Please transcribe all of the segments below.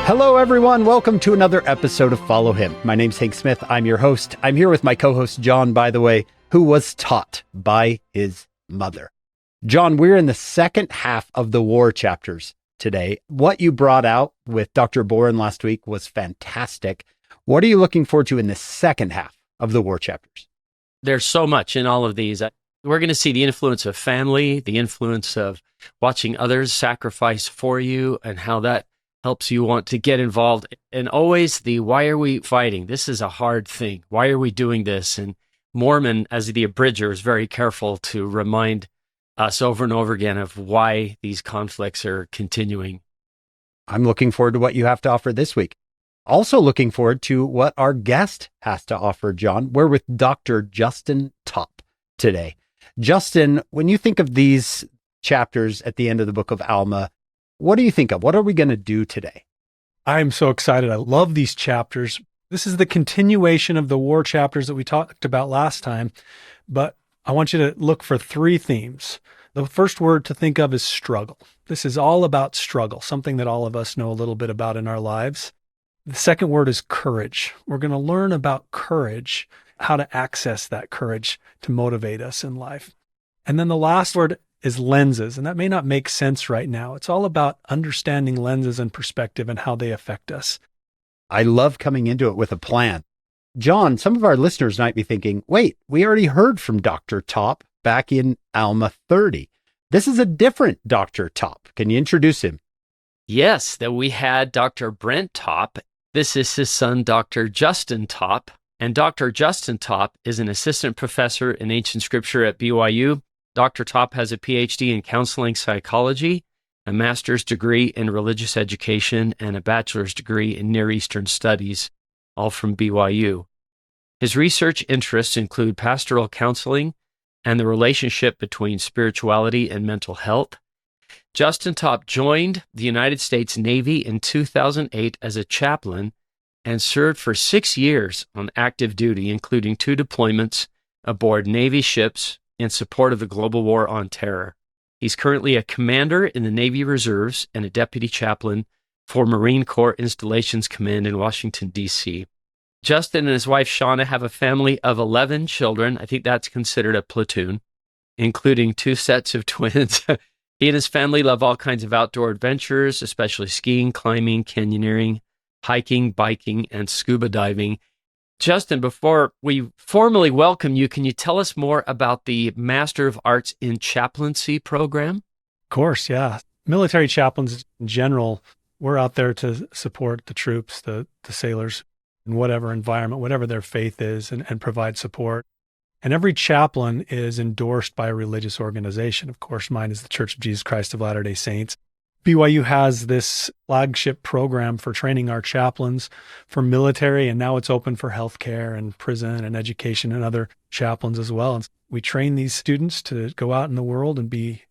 Hello, everyone. Welcome to another episode of Follow Him. My name's Hank Smith. I'm your host. I'm here with my co-host, John, by the way, who was taught by his mother. John, we're in the second half of the war chapters today. What you brought out with Dr. Boren last week was fantastic. What are you looking forward to in the second half of the war chapters? There's so much in all of these. We're going to see the influence of family, the influence of watching others sacrifice for you, and how that helps you want to get involved. And always the why are we fighting? This is a hard thing. Why are we doing this? And Mormon, as the abridger, is very careful to remind us over and over again of why these conflicts are continuing. I'm looking forward to what you have to offer this week. Also looking forward to what our guest has to offer, John. We're with Dr. Justin Topp today. Justin, when you think of these chapters at the end of the book of Alma, what do you think of? What are we going to do today? I'm so excited. I love these chapters. This is the continuation of the war chapters that we talked about last time, but I want you to look for three themes. The first word to think of is struggle. This is all about struggle, something that all of us know a little bit about in our lives. The second word is courage. We're going to learn about courage, how to access that courage to motivate us in life. And then the last word is lenses, and that may not make sense right now. It's all about understanding lenses and perspective and how they affect us. I love coming into it with a plan. John, some of our listeners might be thinking, wait, we already heard from Dr. Topp back in Alma 30. This is a different Dr. Topp. Can you introduce him? Yes, that we had Dr. Brent Topp. This is his son, Dr. Justin Topp. And Dr. Justin Topp is an assistant professor in ancient scripture at BYU. Dr. Topp has a PhD in counseling psychology, a master's degree in religious education, and a bachelor's degree in Near Eastern studies, all from BYU. His research interests include pastoral counseling and the relationship between spirituality and mental health. Justin Topp joined the United States Navy in 2008 as a chaplain and served for 6 years on active duty, including 2 deployments aboard Navy ships in support of the global war on terror. He's currently a commander in the Navy Reserves and a deputy chaplain for Marine Corps Installations Command in Washington, D.C. Justin and his wife, Shauna, have a family of 11 children. I think that's considered a platoon, including 2 sets of twins. He and his family love all kinds of outdoor adventures, especially skiing, climbing, canyoneering, hiking, biking, and scuba diving. Justin, before we formally welcome you, can you tell us more about the Master of Arts in Chaplaincy program? Of course, yeah. Military chaplains in general, we're out there to support the troops, the sailors, in whatever environment, whatever their faith is, and provide support. And every chaplain is endorsed by a religious organization. Of course, mine is the Church of Jesus Christ of Latter-day Saints. BYU has this flagship program for training our chaplains for military, and now it's open for healthcare and prison and education and other chaplains as well. And we train these students to go out in the world and be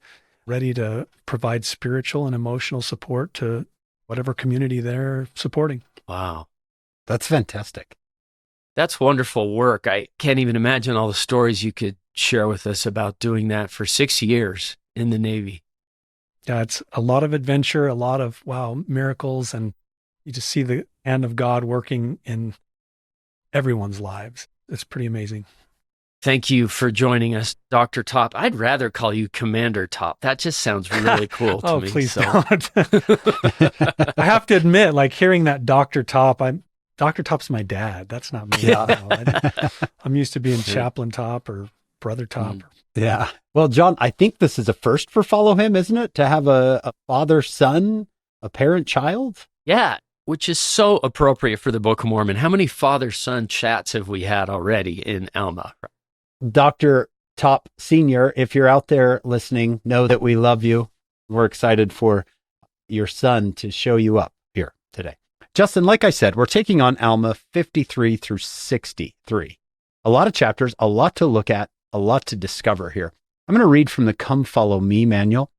ready to provide spiritual and emotional support to whatever community they're supporting. Wow. That's fantastic. That's wonderful work. I can't even imagine all the stories you could share with us about doing that for 6 years in the Navy. Yeah, it's a lot of adventure, a lot of, miracles, and you just see the hand of God working in everyone's lives. It's pretty amazing. Thank you for joining us, Dr. Topp. I'd rather call you Commander Topp. That just sounds really cool to me. Oh, please don't. I have to admit, like hearing that Dr. Topp, Dr. Topp's my dad. That's not me. Yeah. I'm used to being Chaplain Topp or Brother Topp. Yeah. Well, John, I think this is a first for Follow Him, isn't it? To have a father-son, a parent-child? Yeah, which is so appropriate for the Book of Mormon. How many father-son chats have we had already in Alma? Dr. Topp Sr., if you're out there listening, know that we love you. We're excited for your son to show you up here today. Justin, like I said, we're taking on Alma 53 through 63. A lot of chapters, a lot to look at, a lot to discover here. I'm going to read from the Come Follow Me manual.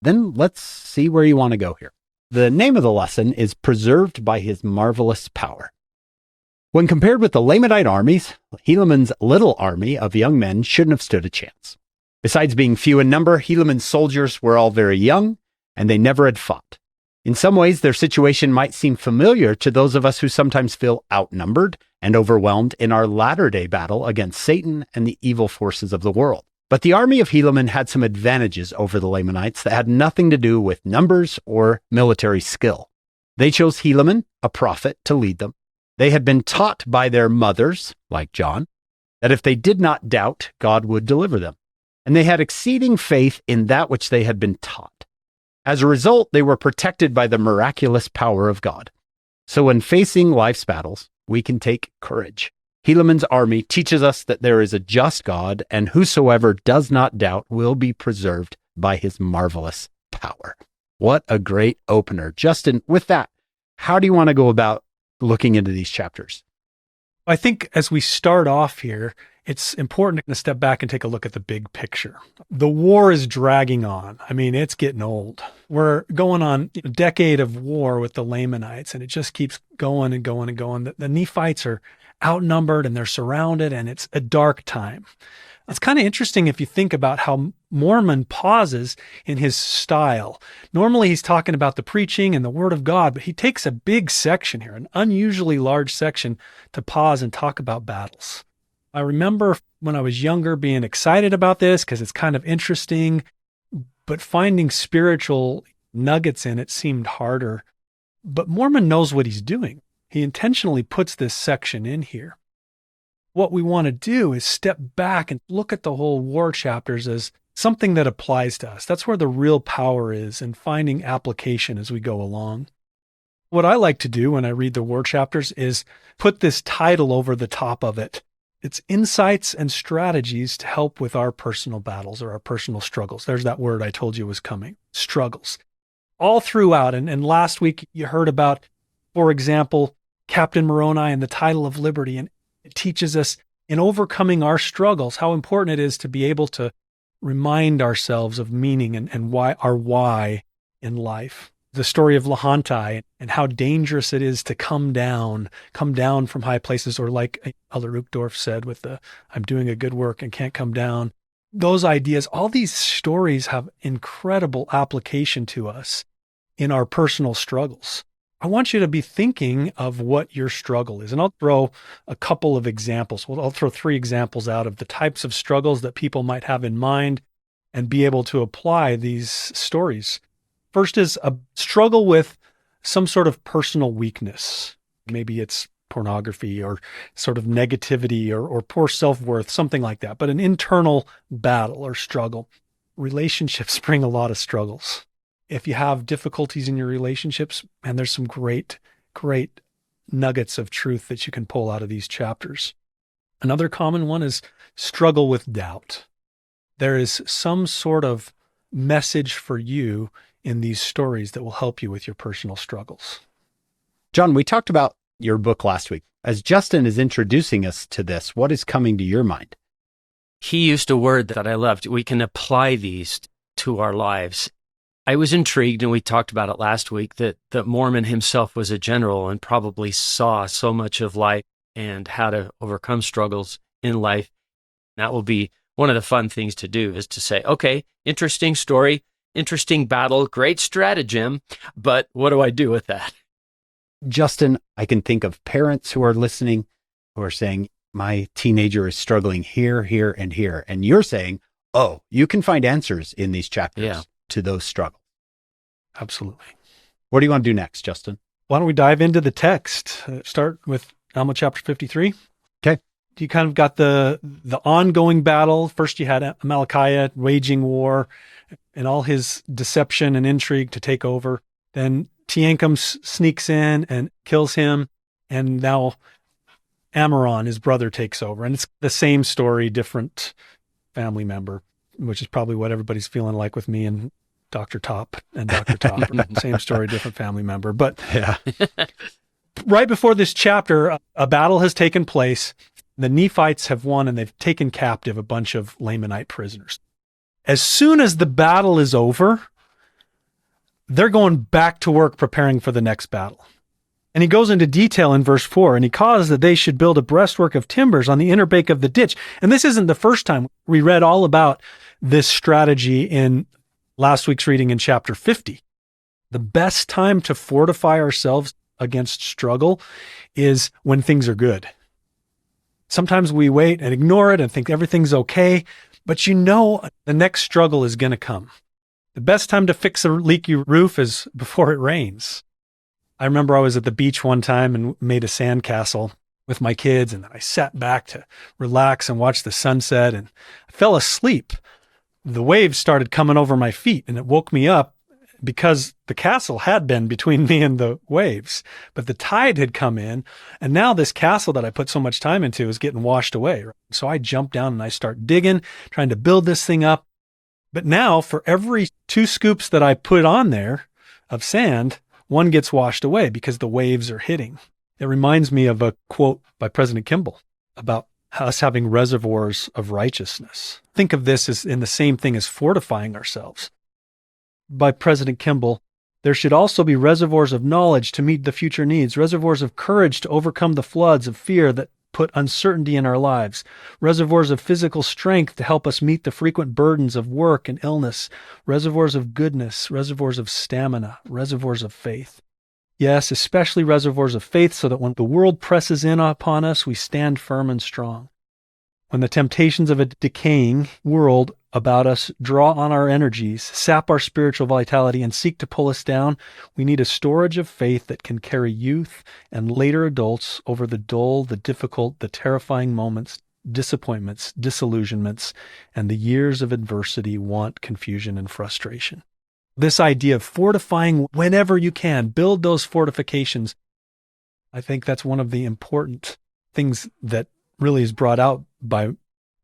Then let's see where you want to go here. The name of the lesson is Preserved by His Marvelous Power. When compared with the Lamanite armies, Helaman's little army of young men shouldn't have stood a chance. Besides being few in number, Helaman's soldiers were all very young, and they never had fought. In some ways, their situation might seem familiar to those of us who sometimes feel outnumbered and overwhelmed in our latter-day battle against Satan and the evil forces of the world. But the army of Helaman had some advantages over the Lamanites that had nothing to do with numbers or military skill. They chose Helaman, a prophet, to lead them. They had been taught by their mothers, like John, that if they did not doubt, God would deliver them. And they had exceeding faith in that which they had been taught. As a result, they were protected by the miraculous power of God. So when facing life's battles, we can take courage. Helaman's army teaches us that there is a just God, and whosoever does not doubt will be preserved by his marvelous power. What a great opener. Justin, with that, how do you want to go about looking into these chapters? I think as we start off here, it's important to step back and take a look at the big picture. The war is dragging on. I mean, it's getting old. We're going on a decade of war with the Lamanites, and it just keeps going and going and going. The Nephites are outnumbered and they're surrounded, and it's a dark time. It's kind of interesting if you think about how Mormon pauses in his style. Normally he's talking about the preaching and the word of God, but he takes a big section here, an unusually large section, to pause and talk about battles. I remember when I was younger being excited about this because it's kind of interesting, but finding spiritual nuggets in it seemed harder. But Mormon knows what he's doing. He intentionally puts this section in here. What we want to do is step back and look at the whole war chapters as something that applies to us. That's where the real power is in finding application as we go along. What I like to do when I read the war chapters is put this title over the top of it. It's insights and strategies to help with our personal battles or our personal struggles. There's that word I told you was coming, struggles. All throughout, and last week you heard about, for example, Captain Moroni and the title of liberty, and it teaches us in overcoming our struggles how important it is to be able to remind ourselves of meaning and why in life. The story of Lahontai and how dangerous it is to come down from high places, or like Elder Uchtdorf said with the, I'm doing a good work and can't come down. Those ideas, all these stories have incredible application to us in our personal struggles. I want you to be thinking of what your struggle is. And I'll throw a couple of examples. I'll throw 3 examples out of the types of struggles that people might have in mind and be able to apply these stories. First is a struggle with some sort of personal weakness. Maybe it's pornography or sort of negativity or poor self-worth, something like that, but an internal battle or struggle. Relationships bring a lot of struggles. If you have difficulties in your relationships, and there's some great nuggets of truth that you can pull out of these chapters. Another common one is struggle with doubt. There is some sort of message for you in these stories that will help you with your personal struggles. John, we talked about your book last week. As Justin is introducing us to this, what is coming to your mind? He used a word that I loved. We can apply these to our lives. I was intrigued, and we talked about it last week, that Mormon himself was a general and probably saw so much of life and how to overcome struggles in life. That will be one of the fun things to do, is to say, okay, interesting story, interesting battle, great stratagem, but what do I do with that? Justin, I can think of parents who are listening who are saying, my teenager is struggling here, here, and here. And you're saying, oh, you can find answers in these chapters to those struggles. Absolutely. What do you want to do next, Justin? Why don't we dive into the text? Start with Alma chapter 53. Okay. You kind of got the ongoing battle. First you had Amalickiah waging war and all his deception and intrigue to take over. Then Teancum sneaks in and kills him. And now Ammoron, his brother, takes over. And it's the same story, different family member, which is probably what everybody's feeling like with me and Dr. Top and Dr. Top. Same story, different family member. But yeah. Right before this chapter, a battle has taken place. The Nephites have won, and they've taken captive a bunch of Lamanite prisoners. As soon as the battle is over, they're going back to work preparing for the next battle. And he goes into detail in verse 4, and he caused that they should build a breastwork of timbers on the inner bank of the ditch. And this isn't the first time. We read all about this strategy in last week's reading in chapter 50. The best time to fortify ourselves against struggle is when things are good. Sometimes we wait and ignore it and think everything's okay, but the next struggle is going to come. The best time to fix a leaky roof is before it rains. I remember I was at the beach one time and made a sandcastle with my kids, and then I sat back to relax and watch the sunset, and I fell asleep. The waves started coming over my feet, and it woke me up because the castle had been between me and the waves, but the tide had come in, and now this castle that I put so much time into is getting washed away. So I jump down and I start digging, trying to build this thing up. But now for every 2 scoops that I put on there of sand, one gets washed away because the waves are hitting. It reminds me of a quote by President Kimball about us having reservoirs of righteousness. Think of this as in the same thing as fortifying ourselves. By President Kimball, there should also be reservoirs of knowledge to meet the future needs, reservoirs of courage to overcome the floods of fear that put uncertainty in our lives, reservoirs of physical strength to help us meet the frequent burdens of work and illness, reservoirs of goodness, reservoirs of stamina, reservoirs of faith. Yes, especially reservoirs of faith, so that when the world presses in upon us, we stand firm and strong. When the temptations of a decaying world about us draw on our energies, sap our spiritual vitality, and seek to pull us down, we need a storage of faith that can carry youth and later adults over the dull, the difficult, the terrifying moments, disappointments, disillusionments, and the years of adversity, want, confusion, and frustration. This idea of fortifying whenever you can, build those fortifications. I think that's one of the important things that really is brought out by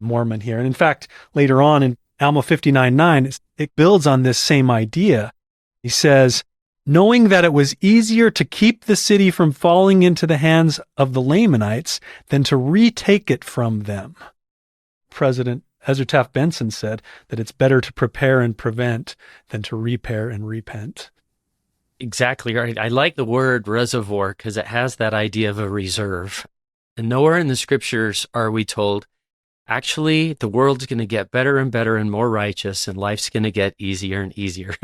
Mormon here. And in fact, later on in Alma 59:9, it builds on this same idea. He says, knowing that it was easier to keep the city from falling into the hands of the Lamanites than to retake it from them. President Ezra Taft Benson said that it's better to prepare and prevent than to repair and repent. Exactly right. I like the word reservoir because it has that idea of a reserve. And nowhere in the scriptures are we told, actually, the world's going to get better and better and more righteous, and life's going to get easier and easier.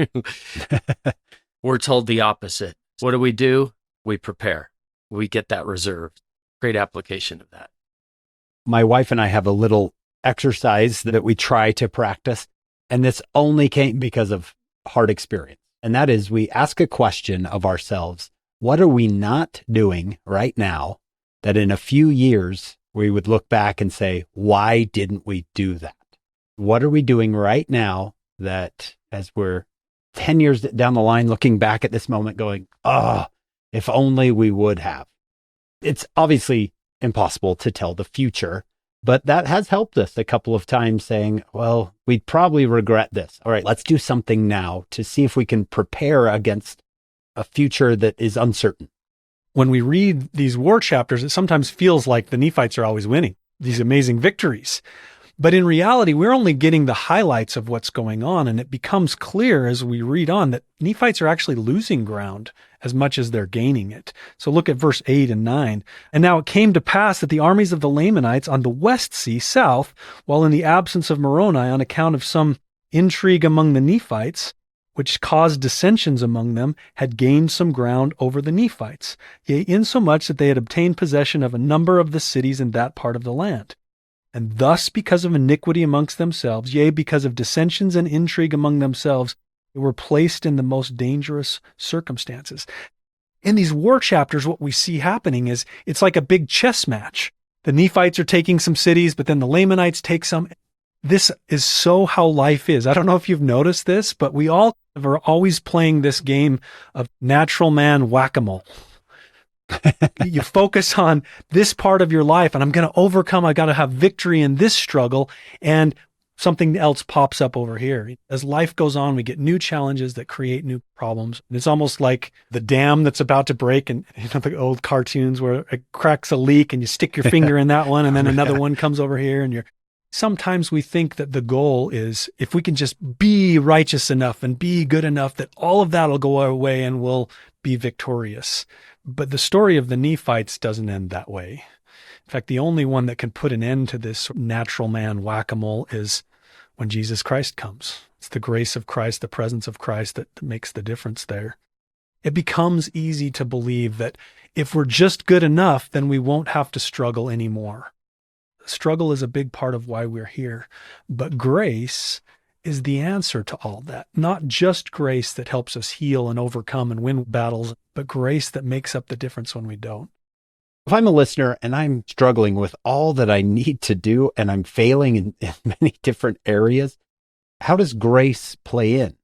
We're told the opposite. What do? We prepare. We get that reserve. Great application of that. My wife and I have a little exercise that we try to practice, and this only came because of hard experience. And that is, we ask a question of ourselves, what are we not doing right now that in a few years we would look back and say, why didn't we do that? What are we doing right now that as we're 10 years down the line, looking back at this moment going, if only we would have. It's obviously impossible to tell the future, but that has helped us a couple of times saying, well, we'd probably regret this. All right, let's do something now to see if we can prepare against a future that is uncertain. When we read these war chapters, it sometimes feels like the Nephites are always winning, these amazing victories. But in reality, we're only getting the highlights of what's going on, and it becomes clear as we read on that Nephites are actually losing ground as much as they're gaining it. So look at verse 8 and 9. And now it came to pass that the armies of the Lamanites on the west sea south, while in the absence of Moroni on account of some intrigue among the Nephites, which caused dissensions among them, had gained some ground over the Nephites, yea, insomuch that they had obtained possession of a number of the cities in that part of the land. And thus, because of iniquity amongst themselves, yea, because of dissensions and intrigue among themselves, they were placed in the most dangerous circumstances. In these war chapters, what we see happening is it's like a big chess match. The Nephites are taking some cities, but then the Lamanites take some. This is so how life is. I don't know if you've noticed this, but we all are always playing this game of natural man whack-a-mole. You focus on this part of your life, and I'm going to overcome. I got to have victory in this struggle, and something else pops up over here. As life goes on, we get new challenges that create new problems. And it's almost like the dam that's about to break, and the old cartoons where it cracks a leak, and you stick your finger in that one, and then another one comes over here, and Sometimes we think that the goal is if we can just be righteous enough and be good enough that all of that will go our way and we'll be victorious. But the story of the Nephites doesn't end that way. In fact, the only one that can put an end to this natural man whack-a-mole is when Jesus Christ comes. It's the grace of Christ, the presence of Christ that makes the difference there. It becomes easy to believe that if we're just good enough, then we won't have to struggle anymore. Struggle is a big part of why we're here. But grace is the answer to all that. Not just grace that helps us heal and overcome and win battles, but grace that makes up the difference when we don't. If I'm a listener and I'm struggling with all that I need to do and I'm failing in many different areas, how does grace play in?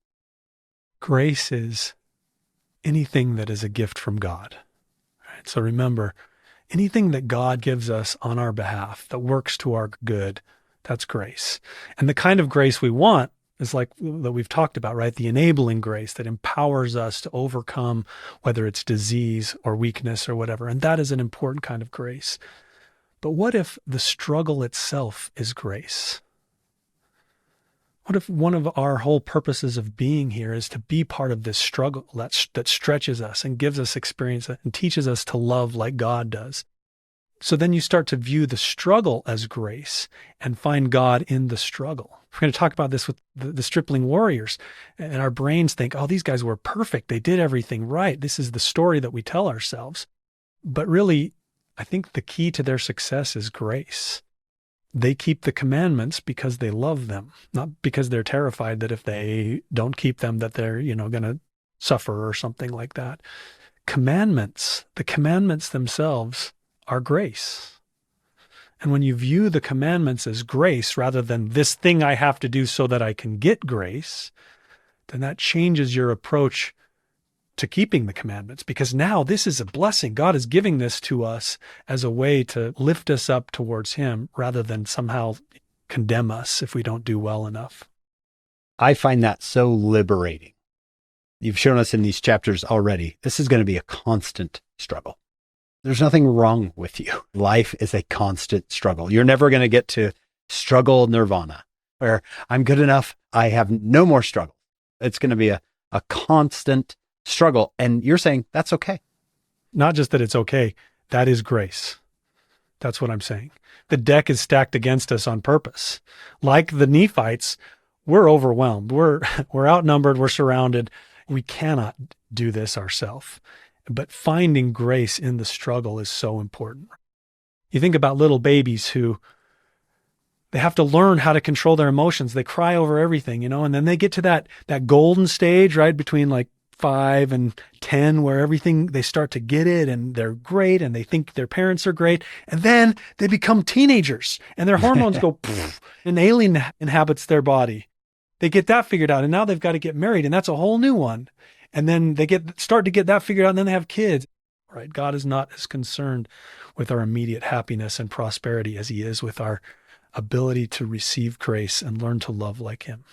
Grace is anything that is a gift from God. Right? So remember, anything that God gives us on our behalf that works to our good, that's grace. And the kind of grace we want is like that we've talked about, right? The enabling grace that empowers us to overcome whether it's disease or weakness or whatever. And that is an important kind of grace. But what if the struggle itself is grace? What if one of our whole purposes of being here is to be part of this struggle that stretches us and gives us experience and teaches us to love like God does? So then you start to view the struggle as grace and find God in the struggle. We're going to talk about this with the stripling warriors. And our brains think, oh, these guys were perfect. They did everything right. This is the story that we tell ourselves. But really, I think the key to their success is grace. They keep the commandments because they love them, not because they're terrified that if they don't keep them, that they're, going to suffer or something like that. The commandments themselves are grace. And when you view the commandments as grace rather than this thing I have to do so that I can get grace, then that changes your approach to keeping the commandments, because now this is a blessing. God is giving this to us as a way to lift us up towards Him rather than somehow condemn us if we don't do well enough. I find that so liberating. You've shown us in these chapters already, this is going to be a constant struggle. There's nothing wrong with you. Life is a constant struggle. You're never going to get to struggle nirvana, where I'm good enough, I have no more struggle. It's going to be a constant struggle. And you're saying that's okay. Not just that it's okay, that is grace. That's what I'm saying. The deck is stacked against us on purpose. Like the Nephites, we're overwhelmed. We're outnumbered. We're surrounded. We cannot do this ourselves. But finding grace in the struggle is so important. You think about little babies who they have to learn how to control their emotions. They cry over everything, and then they get to that golden stage, right, between like 5 and 10, where everything, they start to get it and they're great and they think their parents are great. And then they become teenagers and their hormones go poof, and alien inhabits their body. They get that figured out and now they've got to get married, and that's a whole new one. And then they start to get that figured out, and then they have kids. Right? God is not as concerned with our immediate happiness and prosperity as He is with our ability to receive grace and learn to love like Him.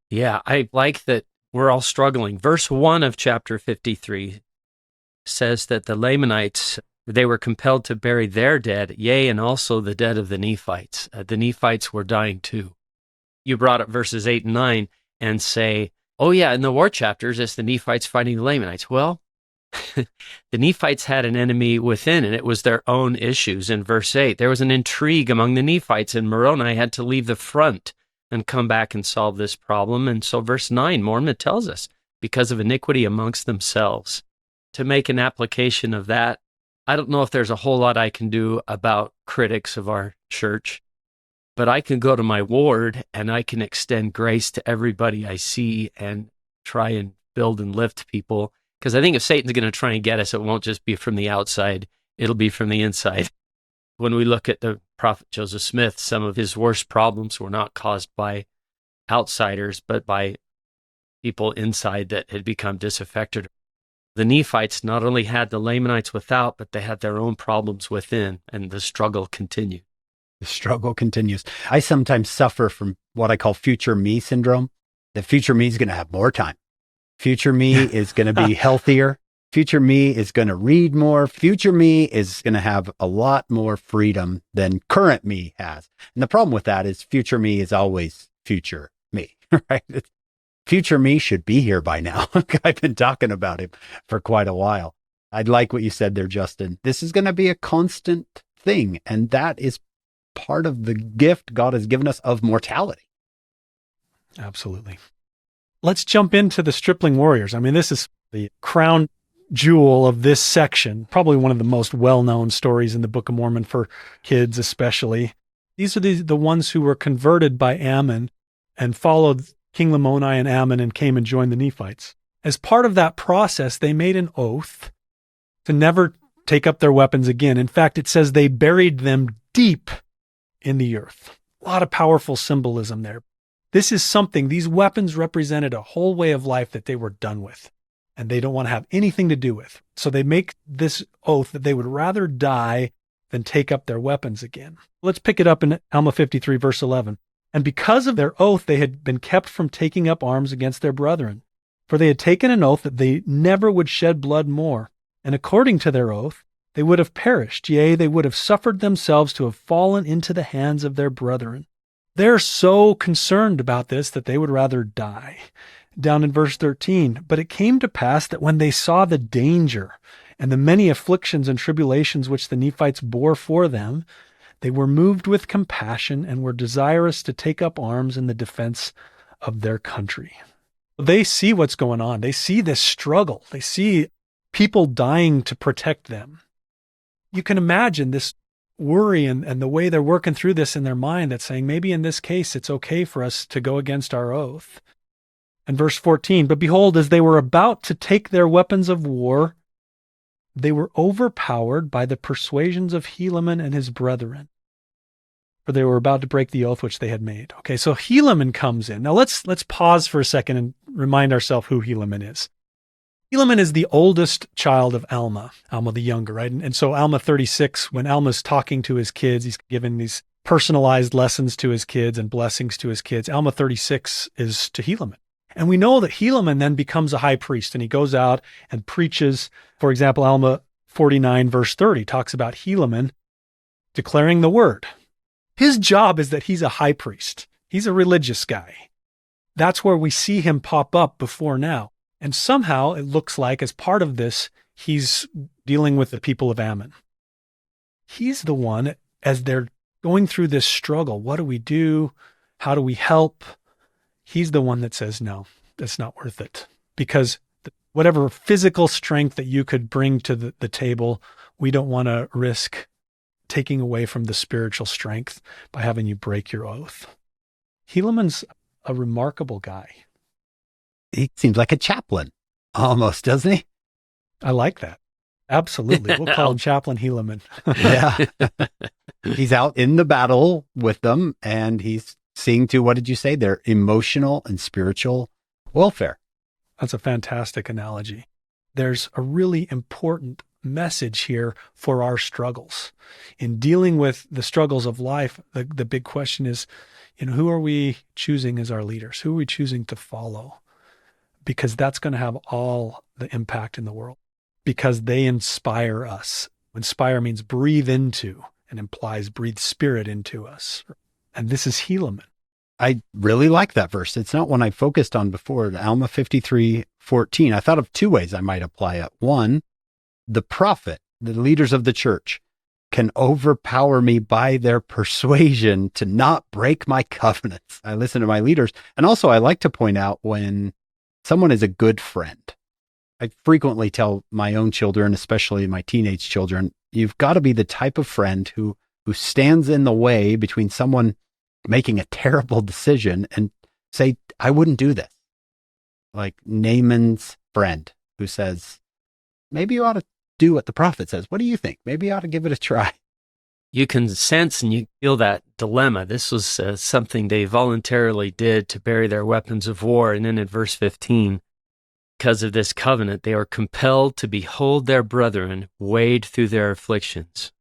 Yeah, I like that we're all struggling. Verse 1 of chapter 53 says that the Lamanites, they were compelled to bury their dead, yea, and also the dead of the Nephites. The Nephites were dying too. You brought up verses 8 and 9 and say, oh yeah, in the war chapters, it's the Nephites fighting the Lamanites. Well, the Nephites had an enemy within, and it was their own issues. In verse 8, there was an intrigue among the Nephites, and Moroni had to leave the front and come back and solve this problem. And so verse 9, Mormon tells us, because of iniquity amongst themselves. To make an application of that, I don't know if there's a whole lot I can do about critics of our church, but I can go to my ward and I can extend grace to everybody I see and try and build and lift people. Because I think if Satan's going to try and get us, it won't just be from the outside, it'll be from the inside. When we look at the prophet Joseph Smith, some of his worst problems were not caused by outsiders, but by people inside that had become disaffected. The Nephites not only had the Lamanites without, but they had their own problems within, and the struggle continued. The struggle continues. I sometimes suffer from what I call future me syndrome. The future me is going to have more time. Future me is going to be healthier. Future me is going to read more. Future me is going to have a lot more freedom than current me has. And the problem with that is future me is always future me, right? Future me should be here by now. I've been talking about him for quite a while. I'd like what you said there, Justin. This is going to be a constant thing. And that is part of the gift God has given us of mortality. Absolutely. Let's jump into the stripling warriors. I mean, this is the crown jewel of this section, probably one of the most well-known stories in the Book of Mormon for kids especially. These are the ones who were converted by Ammon and followed King Lamoni and Ammon and came and joined the Nephites. As part of that process, they made an oath to never take up their weapons again. In fact, it says they buried them deep in the earth. A lot of powerful symbolism there. This is something, these weapons represented a whole way of life that they were done with and they don't want to have anything to do with. So they make this oath that they would rather die than take up their weapons again. Let's pick it up in Alma 53, verse 11. And because of their oath, they had been kept from taking up arms against their brethren. For they had taken an oath that they never would shed blood more. And according to their oath, they would have perished. Yea, they would have suffered themselves to have fallen into the hands of their brethren. They're so concerned about this that they would rather die. Down in verse 13, but it came to pass that when they saw the danger and the many afflictions and tribulations which the Nephites bore for them, they were moved with compassion and were desirous to take up arms in the defense of their country. They see what's going on. They see this struggle. They see people dying to protect them. You can imagine this worry and the way they're working through this in their mind, that's saying, maybe in this case, it's okay for us to go against our oath. And verse 14, but behold, as they were about to take their weapons of war, they were overpowered by the persuasions of Helaman and his brethren, for they were about to break the oath which they had made. Okay, so Helaman comes in. Now let's pause for a second and remind ourselves who Helaman is. Helaman is the oldest child of Alma the younger, right? And so Alma 36, when Alma's talking to his kids, he's giving these personalized lessons to his kids and blessings to his kids. Alma 36 is to Helaman. And we know that Helaman then becomes a high priest and he goes out and preaches. For example, Alma 49 verse 30 talks about Helaman declaring the word. His job is that he's a high priest. He's a religious guy. That's where we see him pop up before now. And somehow it looks like as part of this, he's dealing with the people of Ammon. He's the one, as they're going through this struggle, what do we do? How do we help? He's the one that says, no, that's not worth it. Because whatever physical strength that you could bring to the table, we don't want to risk taking away from the spiritual strength by having you break your oath. Helaman's a remarkable guy. He seems like a chaplain, almost, doesn't he? I like that. Absolutely. We'll call him Chaplain Helaman. Yeah. He's out in the battle with them, and he's seeing to, what did you say, their emotional and spiritual welfare. That's a fantastic analogy. There's a really important message here for our struggles. In dealing with the struggles of life, the big question is, who are we choosing as our leaders? Who are we choosing to follow? Because that's going to have all the impact in the world. Because they inspire us. Inspire means breathe into and implies breathe spirit into us. And this is Helaman. I really like that verse. It's not one I focused on before. Alma 53:14. I thought of two ways I might apply it. One, the prophet, the leaders of the church, can overpower me by their persuasion to not break my covenants. I listen to my leaders. And also I like to point out when someone is a good friend. I frequently tell my own children, especially my teenage children, you've got to be the type of friend who stands in the way between someone making a terrible decision and say, I wouldn't do this. Like Naaman's friend who says, maybe you ought to do what the prophet says. What do you think? Maybe you ought to give it a try. You can sense and you feel that dilemma. This was something they voluntarily did to bury their weapons of war. And then in verse 15, because of this covenant, they are compelled to behold their brethren wade through their afflictions.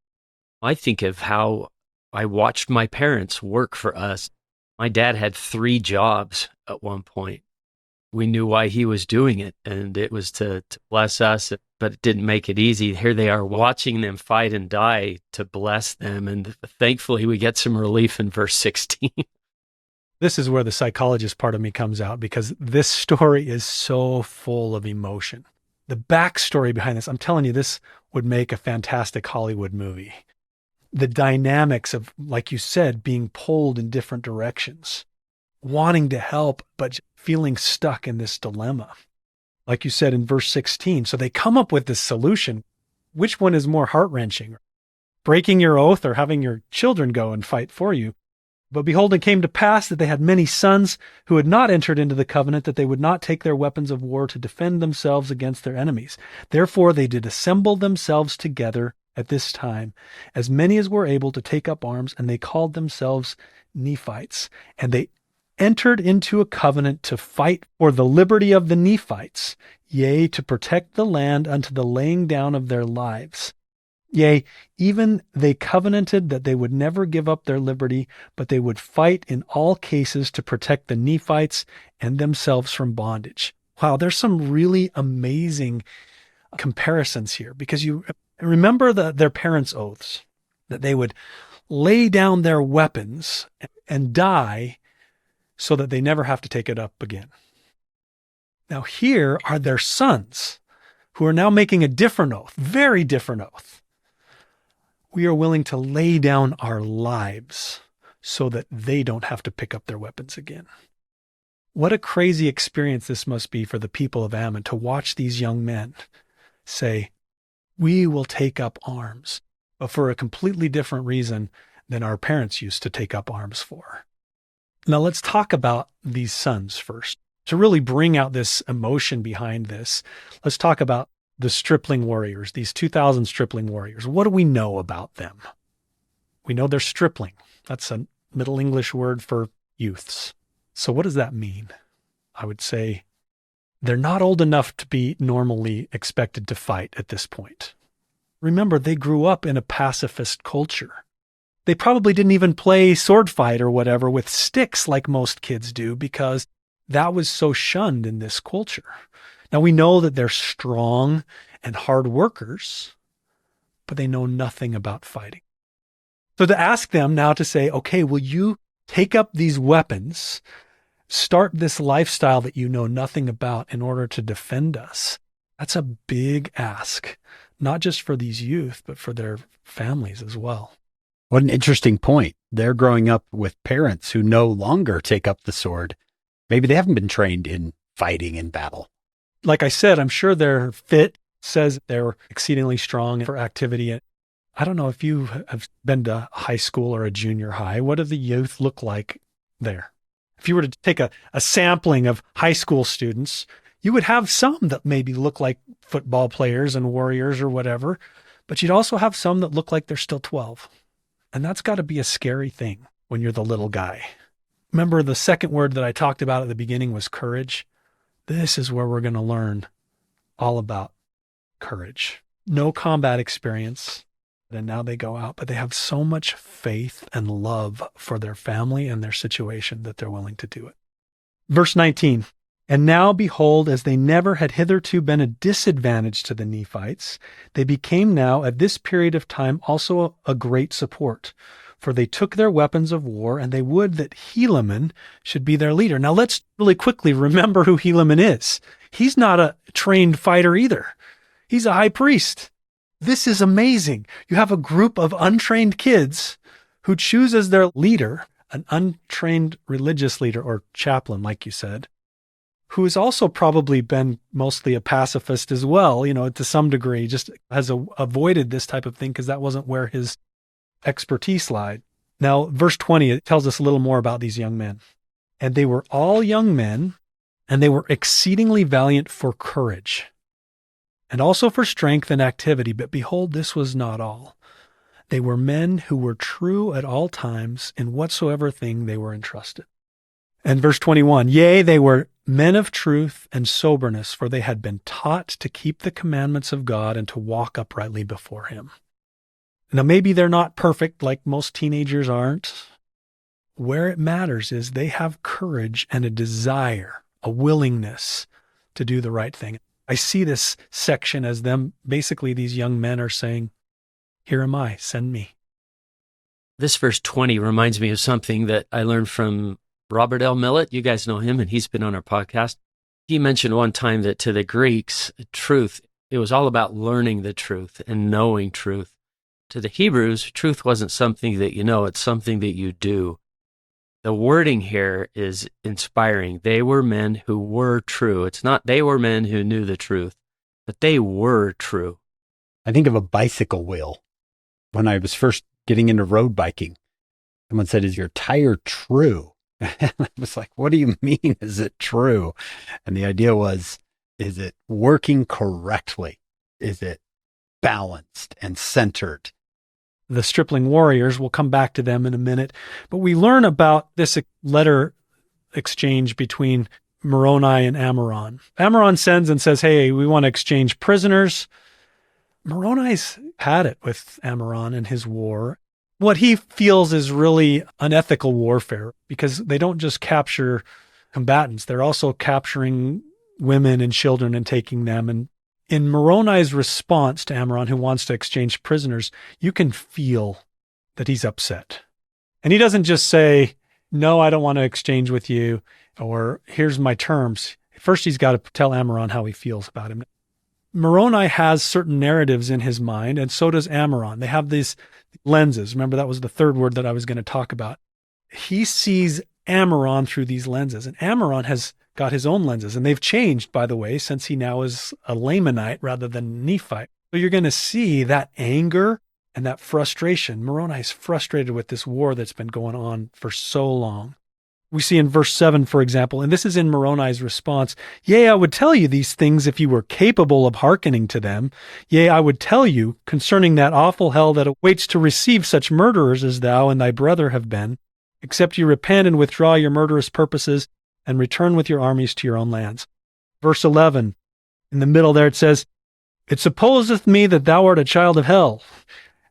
I think of how I watched my parents work for us. My dad had 3 jobs at one point. We knew why he was doing it, and it was to bless us, but it didn't make it easy. Here they are watching them fight and die to bless them, and thankfully we get some relief in verse 16. This is where the psychologist part of me comes out, because this story is so full of emotion. The backstory behind this, I'm telling you, this would make a fantastic Hollywood movie. The dynamics of, like you said, being pulled in different directions, wanting to help, but feeling stuck in this dilemma. like you said in verse 16. So they come up with this solution. Which one is more heart-wrenching? Breaking your oath or having your children go and fight for you? But behold, it came to pass that they had many sons who had not entered into the covenant, that they would not take their weapons of war to defend themselves against their enemies. Therefore they did assemble themselves together at this time, as many as were able to take up arms, and they called themselves Nephites. And they entered into a covenant to fight for the liberty of the Nephites, yea, to protect the land unto the laying down of their lives. Yea, even they covenanted that they would never give up their liberty, but they would fight in all cases to protect the Nephites and themselves from bondage. Wow, there's some really amazing comparisons here, because you remember their parents' oaths, that they would lay down their weapons and die so that they never have to take it up again. Now here are their sons who are now making a different oath, very different oath. We are willing to lay down our lives so that they don't have to pick up their weapons again. What a crazy experience this must be for the people of Ammon to watch these young men say, we will take up arms, but for a completely different reason than our parents used to take up arms for. Now let's talk about these sons first. To really bring out this emotion behind this, let's talk about the stripling warriors, these 2,000 stripling warriors. What do we know about them? We know they're stripling. That's a Middle English word for youths. So what does that mean? I would say they're not old enough to be normally expected to fight at this point. Remember, they grew up in a pacifist culture. They probably didn't even play sword fight or whatever with sticks like most kids do, because that was so shunned in this culture. Now we know that they're strong and hard workers, but they know nothing about fighting. So to ask them now to say, okay, will you take up these weapons, start this lifestyle that you know nothing about in order to defend us? That's a big ask, not just for these youth, but for their families as well. What an interesting point. They're growing up with parents who no longer take up the sword. Maybe they haven't been trained in fighting in battle. Like I said, I'm sure they're fit, says they're exceedingly strong for activity. I don't know if you have been to high school or a junior high. What do the youth look like there? If you were to take a sampling of high school students, you would have some that maybe look like football players and warriors or whatever, but you'd also have some that look like they're still 12. And that's got to be a scary thing when you're the little guy. Remember, the second word that I talked about at the beginning was courage. This is where we're going to learn all about courage. No combat experience. And now they go out, but they have so much faith and love for their family and their situation that they're willing to do it. Verse 19, and now behold, as they never had hitherto been a disadvantage to the Nephites, they became now at this period of time also a great support. For they took their weapons of war, and they would that Helaman should be their leader. Now let's really quickly remember who Helaman is. He's not a trained fighter either. He's a high priest. This is amazing. You have a group of untrained kids who choose as their leader an untrained religious leader or chaplain, like you said, who has also probably been mostly a pacifist as well, to some degree, just has avoided this type of thing because that wasn't where his expertise lied. Now, verse 20, it tells us a little more about these young men. And they were all young men, and they were exceedingly valiant for courage, and also for strength and activity. But behold, this was not all. They were men who were true at all times in whatsoever thing they were entrusted. And verse 21, yea, they were men of truth and soberness, for they had been taught to keep the commandments of God and to walk uprightly before him. Now, maybe they're not perfect like most teenagers aren't. Where it matters is they have courage and a desire, a willingness to do the right thing. I see this section as them, basically these young men are saying, here am I, send me. This verse 20 reminds me of something that I learned from Robert L. Millett. You guys know him, and he's been on our podcast. He mentioned one time that to the Greeks, truth, it was all about learning the truth and knowing truth. To the Hebrews, truth wasn't something that you know, it's something that you do. The wording here is inspiring. They were men who were true. It's not they were men who knew the truth, but they were true. I think of a bicycle wheel. When I was first getting into road biking, someone said, "Is your tire true?" And I was like, "What do you mean, is it true?" And the idea was, is it working correctly? Is it balanced and centered? The stripling warriors, we'll come back to them in a minute, but we learn about this letter exchange between Moroni and Ammoron. Ammoron sends and says, "Hey, we want to exchange prisoners." Moroni's had it with Ammoron and his war. What he feels is really unethical warfare, because they don't just capture combatants, they're also capturing women and children and taking them. And in Moroni's response to Ammoron, who wants to exchange prisoners, you can feel that he's upset. And he doesn't just say, "No, I don't want to exchange with you," or "Here's my terms." First, he's got to tell Ammoron how he feels about him. Moroni has certain narratives in his mind, and so does Ammoron. They have these lenses. Remember, that was the third word that I was going to talk about. He sees Ammoron through these lenses, and Ammoron has got his own lenses, and they've changed, by the way, since he now is a Lamanite rather than Nephite. So you're going to see that anger and that frustration. Moroni is frustrated with this war that's been going on for so long. We see in verse 7, for example, and this is in Moroni's response, "Yea, I would tell you these things if you were capable of hearkening to them. Yea, I would tell you concerning that awful hell that awaits to receive such murderers as thou and thy brother have been, except you repent and withdraw your murderous purposes and return with your armies to your own lands." Verse 11, in the middle there, it says, "It supposeth me that thou art a child of hell."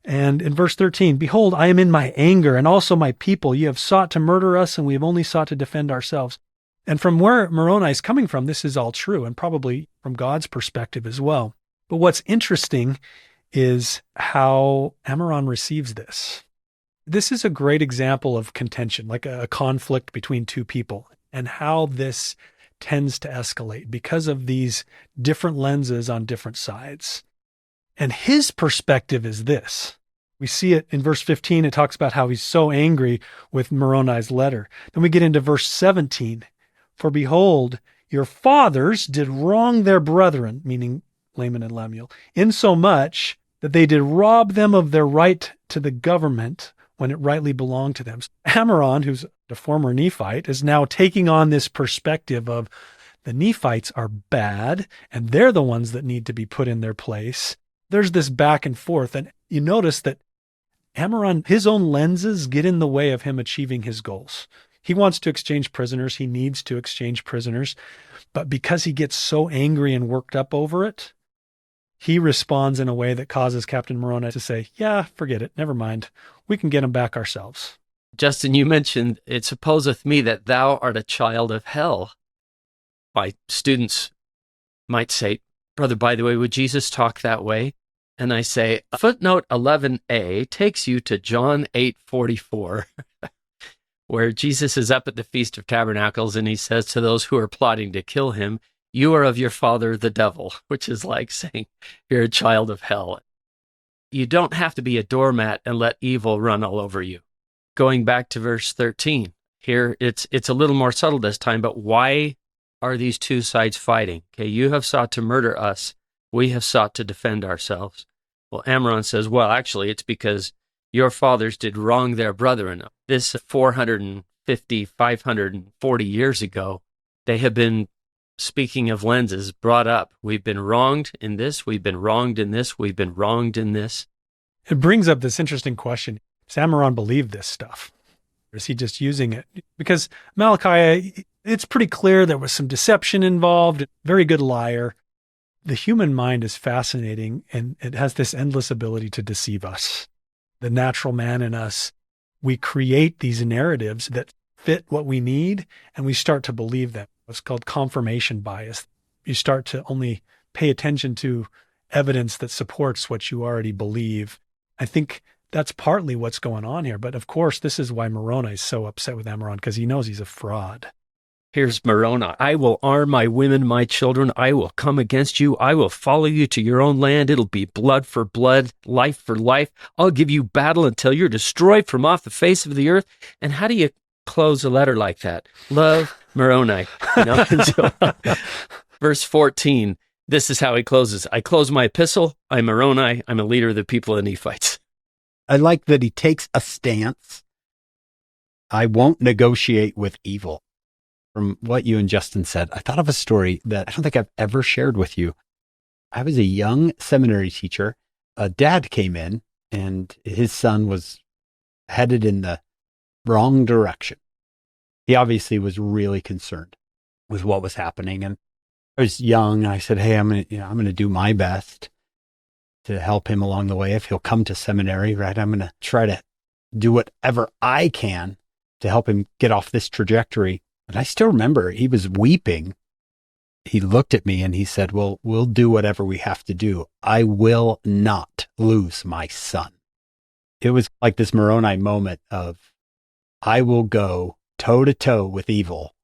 And in verse 13, "Behold, I am in my anger, and also my people. Ye have sought to murder us, and we have only sought to defend ourselves." And from where Moroni is coming from, this is all true, and probably from God's perspective as well. But what's interesting is how Ammoron receives this. This is a great example of contention, like a conflict between two people, and how this tends to escalate because of these different lenses on different sides. And his perspective is this. We see it in verse 15. It talks about how he's so angry with Moroni's letter. Then we get into verse 17. "For behold, your fathers did wrong their brethren," meaning Laman and Lemuel, "insomuch that they did rob them of their right to the government when it rightly belonged to them." Ammoron, who's the former Nephite, is now taking on this perspective of the Nephites are bad, and they're the ones that need to be put in their place. There's this back and forth, and you notice that Ammoron, his own lenses get in the way of him achieving his goals. He wants to exchange prisoners. He needs to exchange prisoners. But because he gets so angry and worked up over it, he responds in a way that causes Captain Moroni to say, "Yeah, forget it. Never mind. We can get him back ourselves." Justin, you mentioned, "It supposeth me that thou art a child of hell." My students might say, "Brother, by the way, would Jesus talk that way?" And I say, footnote 11a takes you to John 8:44, where Jesus is up at the Feast of Tabernacles, and he says to those who are plotting to kill him, "You are of your father, the devil," which is like saying you're a child of hell. You don't have to be a doormat and let evil run all over you. Going back to verse 13, here it's a little more subtle this time, but why are these two sides fighting? Okay, you have sought to murder us. We have sought to defend ourselves. Well, Ammoron says, well, actually, it's because your fathers did wrong their brethren. This 450, 540 years ago, they have been, speaking of lenses, brought up. We've been wronged in this, we've been wronged in this, we've been wronged in this. It brings up this interesting question. Does Ammoron believe this stuff? Or is he just using it? Because Malachi, it's pretty clear there was some deception involved, very good liar. The human mind is fascinating, and it has this endless ability to deceive us. The natural man in us, we create these narratives that fit what we need, and we start to believe them. It's called confirmation bias. You start to only pay attention to evidence that supports what you already believe. I think that's partly what's going on here. But of course, this is why Moroni is so upset with Ammoron, because he knows he's a fraud. Here's Moroni. "I will arm my women, my children. I will come against you. I will follow you to your own land. It'll be blood for blood, life for life. I'll give you battle until you're destroyed from off the face of the earth." And how do you close a letter like that. Love, Moroni. And so, verse 14, this is how he closes. I close my epistle. I'm Moroni. I'm a leader of the people of the Nephites. I like that he takes a stance. I won't negotiate with evil. From what you and Justin said, I thought of a story that I don't think I've ever shared with you. I was a young seminary teacher. A dad came in and his son was headed in the wrong direction. He obviously was really concerned with what was happening. And I was young. I said, hey, I'm going to do my best to help him along the way. If he'll come to seminary, right, I'm going to try to do whatever I can to help him get off this trajectory. And I still remember he was weeping. He looked at me and he said, well, we'll do whatever we have to do. I will not lose my son. It was like this Moroni moment of, I will go toe to toe with evil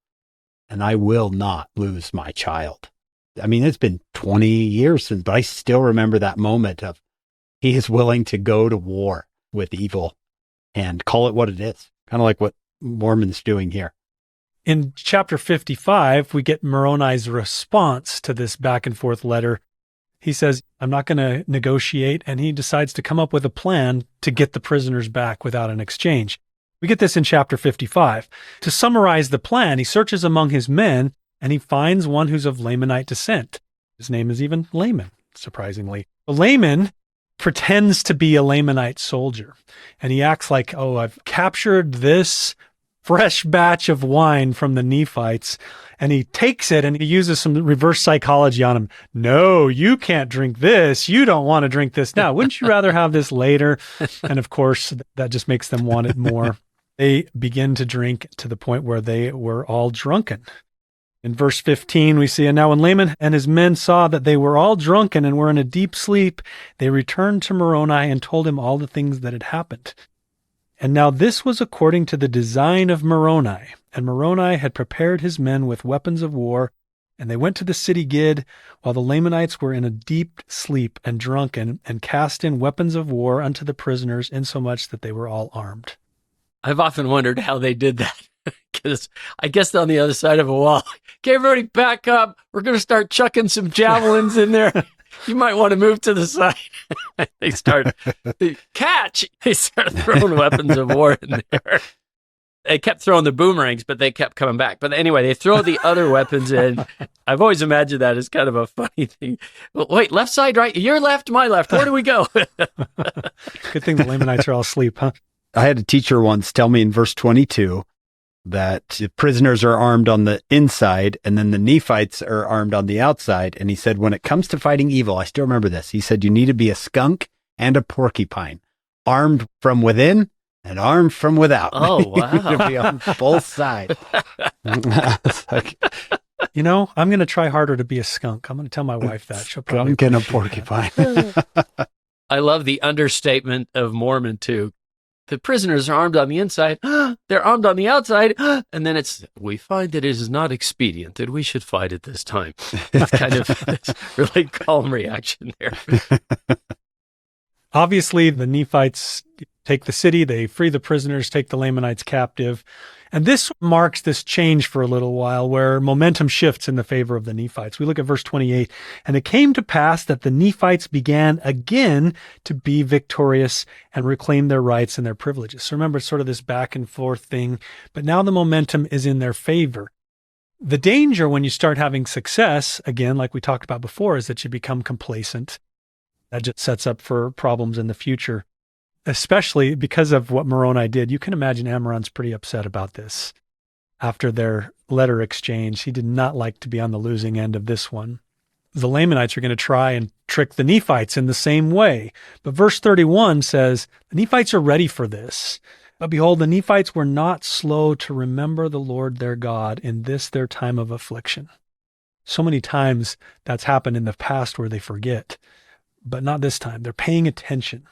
and I will not lose my child. I mean, it's been 20 years since, but I still remember that moment of he is willing to go to war with evil and call it what it is. Kind of like what Mormon's doing here. In chapter 55, we get Moroni's response to this back and forth letter. He says, I'm not going to negotiate, and he decides to come up with a plan to get the prisoners back without an exchange. We get this in chapter 55. To summarize the plan, he searches among his men, and he finds one who's of Lamanite descent. His name is even Laman, surprisingly. Laman pretends to be a Lamanite soldier, and he acts like, oh, I've captured this fresh batch of wine from the Nephites, and he takes it and he uses some reverse psychology on him. No, you can't drink this. You don't want to drink this now. Wouldn't you rather have this later? And of course, that just makes them want it more. They begin to drink to the point where they were all drunken. In verse 15, we see, and now when Laman and his men saw that they were all drunken and were in a deep sleep, they returned to Moroni and told him all the things that had happened. And now this was according to the design of Moroni. And Moroni had prepared his men with weapons of war, and they went to the city Gid, while the Lamanites were in a deep sleep and drunken, and cast in weapons of war unto the prisoners, insomuch that they were all armed. I've often wondered how they did that, because I guess they're on the other side of a wall. Okay, everybody back up. We're going to start chucking some javelins in there. You might want to move to the side. They start, catch! They start throwing weapons of war in there. They kept throwing the boomerangs, but they kept coming back. But anyway, they throw the other weapons in. I've always imagined that as kind of a funny thing. Well, wait, left side, right? Your left, my left. Where do we go? Good thing the Lamanites are all asleep, huh? I had a teacher once tell me in verse 22 that the prisoners are armed on the inside and then the Nephites are armed on the outside. And he said, when it comes to fighting evil, I still remember this. He said, you need to be a skunk and a porcupine, armed from within and armed from without. Oh, wow. You need to be on both sides. You know, I'm going to try harder to be a skunk. I'm going to tell my wife that. She'll probably skunk and a porcupine. I love the understatement of Mormon, too. The prisoners are armed on the inside. They're armed on the outside. And then we find that it is not expedient that we should fight at this time. It's kind of this really calm reaction there. Obviously, the Nephites take the city. They free the prisoners, take the Lamanites captive. And this marks this change for a little while where momentum shifts in the favor of the Nephites. We look at verse 28. And it came to pass that the Nephites began again to be victorious and reclaim their rights and their privileges. So remember, it's sort of this back and forth thing, but now the momentum is in their favor. The danger when you start having success, again, like we talked about before, is that you become complacent. That just sets up for problems in the future. Especially because of what Moroni did. You can imagine Amram's pretty upset about this. After their letter exchange, he did not like to be on the losing end of this one. The Lamanites are going to try and trick the Nephites in the same way. But verse 31 says, the Nephites are ready for this. But behold, the Nephites were not slow to remember the Lord their God in this their time of affliction. So many times that's happened in the past where they forget. But not this time. They're paying attention.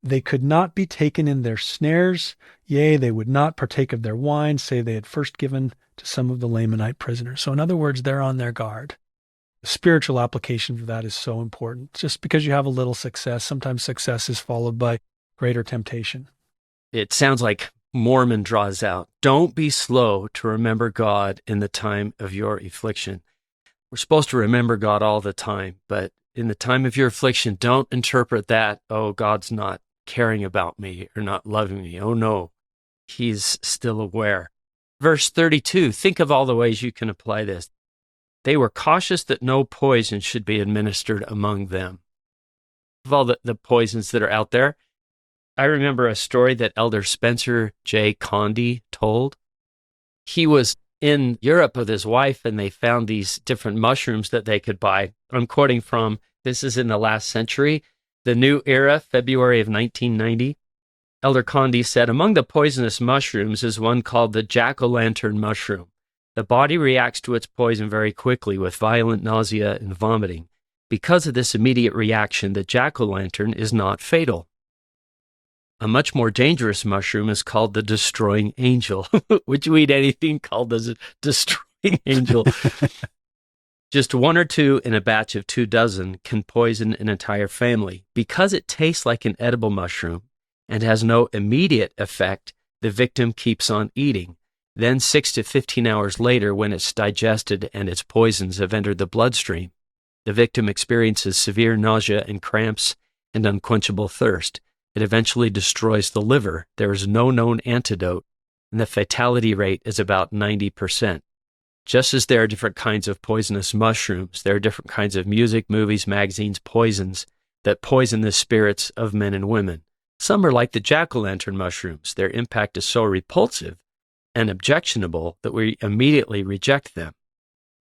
They could not be taken in their snares, yea, they would not partake of their wine, say they had first given to some of the Lamanite prisoners. So in other words, they're on their guard. The spiritual application of that is so important. Just because you have a little success, sometimes success is followed by greater temptation. It sounds like Mormon draws out, don't be slow to remember God in the time of your affliction. We're supposed to remember God all the time, but in the time of your affliction, don't interpret that, oh, God's not caring about me or not loving me. Oh, no, he's still aware. Verse 32, think of all the ways you can apply this. They were cautious that no poison should be administered among them. Of all the poisons that are out there, I remember a story that Elder Spencer J. Condie told. He was in Europe with his wife, and they found these different mushrooms that they could buy. I'm quoting from, this is in the last century, The New Era, February of 1990. Elder Condie said, among the poisonous mushrooms is one called the jack-o'-lantern mushroom. The body reacts to its poison very quickly with violent nausea and vomiting. Because of this immediate reaction, the jack-o'-lantern is not fatal. A much more dangerous mushroom is called the destroying angel. Would you eat anything called the destroying angel? Just one or two in a batch of 24 can poison an entire family. Because it tastes like an edible mushroom and has no immediate effect, the victim keeps on eating. Then 6 to 15 hours later, when it's digested and its poisons have entered the bloodstream, the victim experiences severe nausea and cramps and unquenchable thirst. It eventually destroys the liver. There is no known antidote, and the fatality rate is about 90%. Just as there are different kinds of poisonous mushrooms, there are different kinds of music, movies, magazines, poisons that poison the spirits of men and women. Some are like the jack-o'-lantern mushrooms. Their impact is so repulsive and objectionable that we immediately reject them.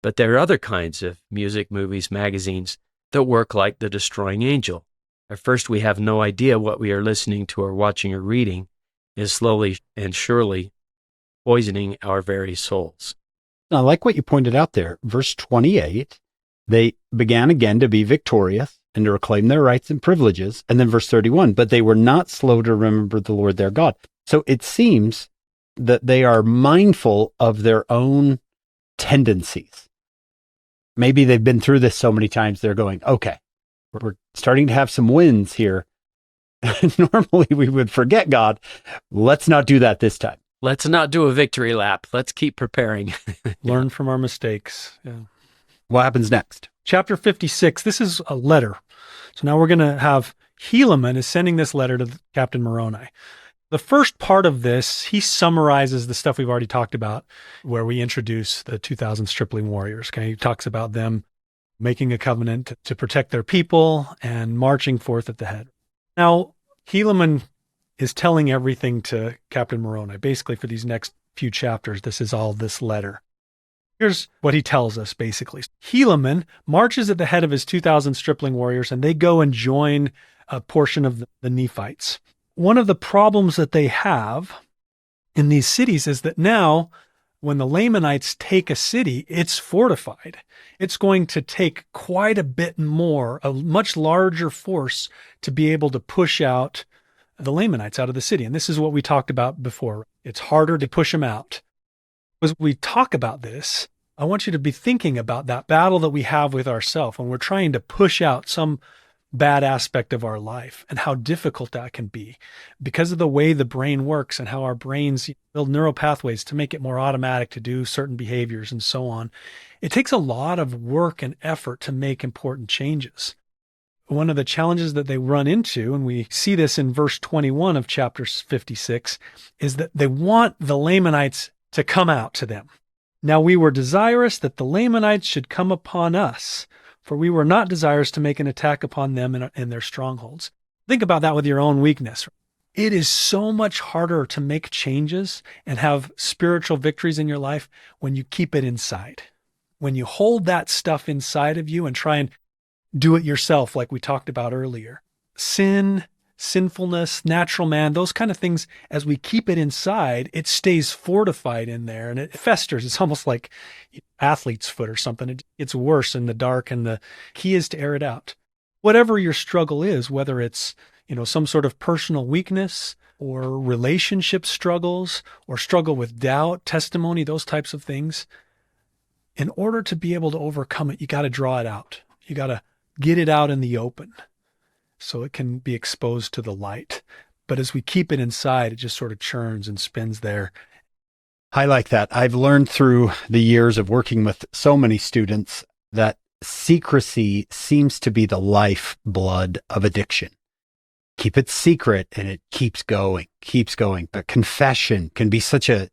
But there are other kinds of music, movies, magazines that work like the destroying angel. At first, we have no idea what we are listening to or watching or reading is slowly and surely poisoning our very souls. I like what you pointed out there. Verse 28, they began again to be victorious and to reclaim their rights and privileges. And then verse 31, but they were not slow to remember the Lord their God. So it seems that they are mindful of their own tendencies. Maybe they've been through this so many times, they're going, okay, we're starting to have some wins here. Normally we would forget God. Let's not do that this time. Let's not do a victory lap. Let's keep preparing. Learn from our mistakes. Yeah. What happens next? Chapter 56, this is a letter. So now we're going to have Helaman is sending this letter to Captain Moroni. The first part of this, he summarizes the stuff we've already talked about, where we introduce the 2,000 stripling warriors. Okay? He talks about them making a covenant to protect their people and marching forth at the head. Now, Helaman is telling everything to Captain Moroni. Basically, for these next few chapters, this is all this letter. Here's what he tells us, basically. Helaman marches at the head of his 2,000 stripling warriors, and they go and join a portion of the Nephites. One of the problems that they have in these cities is that now, when the Lamanites take a city, it's fortified. It's going to take quite a bit more, a much larger force to be able to push out the Lamanites out of the city. And this is what we talked about before. It's harder to push them out. As we talk about this, I want you to be thinking about that battle that we have with ourselves when we're trying to push out some bad aspect of our life and how difficult that can be because of the way the brain works and how our brains build neural pathways to make it more automatic to do certain behaviors and so on. It takes a lot of work and effort to make important changes. One of the challenges that they run into, and we see this in verse 21 of chapter 56, is that they want the Lamanites to come out to them. Now we were desirous that the Lamanites should come upon us, for we were not desirous to make an attack upon them in their strongholds. Think about that with your own weakness. It is so much harder to make changes and have spiritual victories in your life when you keep it inside. When you hold that stuff inside of you and try and do it yourself, like we talked about earlier. Sin, sinfulness, natural man, those kind of things, as we keep it inside, it stays fortified in there and it festers. It's almost like athlete's foot or something. It's worse in the dark, and the key is to air it out. Whatever your struggle is, whether it's, some sort of personal weakness or relationship struggles or struggle with doubt, testimony, those types of things, in order to be able to overcome it, you got to draw it out. You got to get it out in the open so it can be exposed to the light. But as we keep it inside, it just sort of churns and spins there. I like that. I've learned through the years of working with so many students that secrecy seems to be the lifeblood of addiction. Keep it secret and it keeps going. But confession can be such an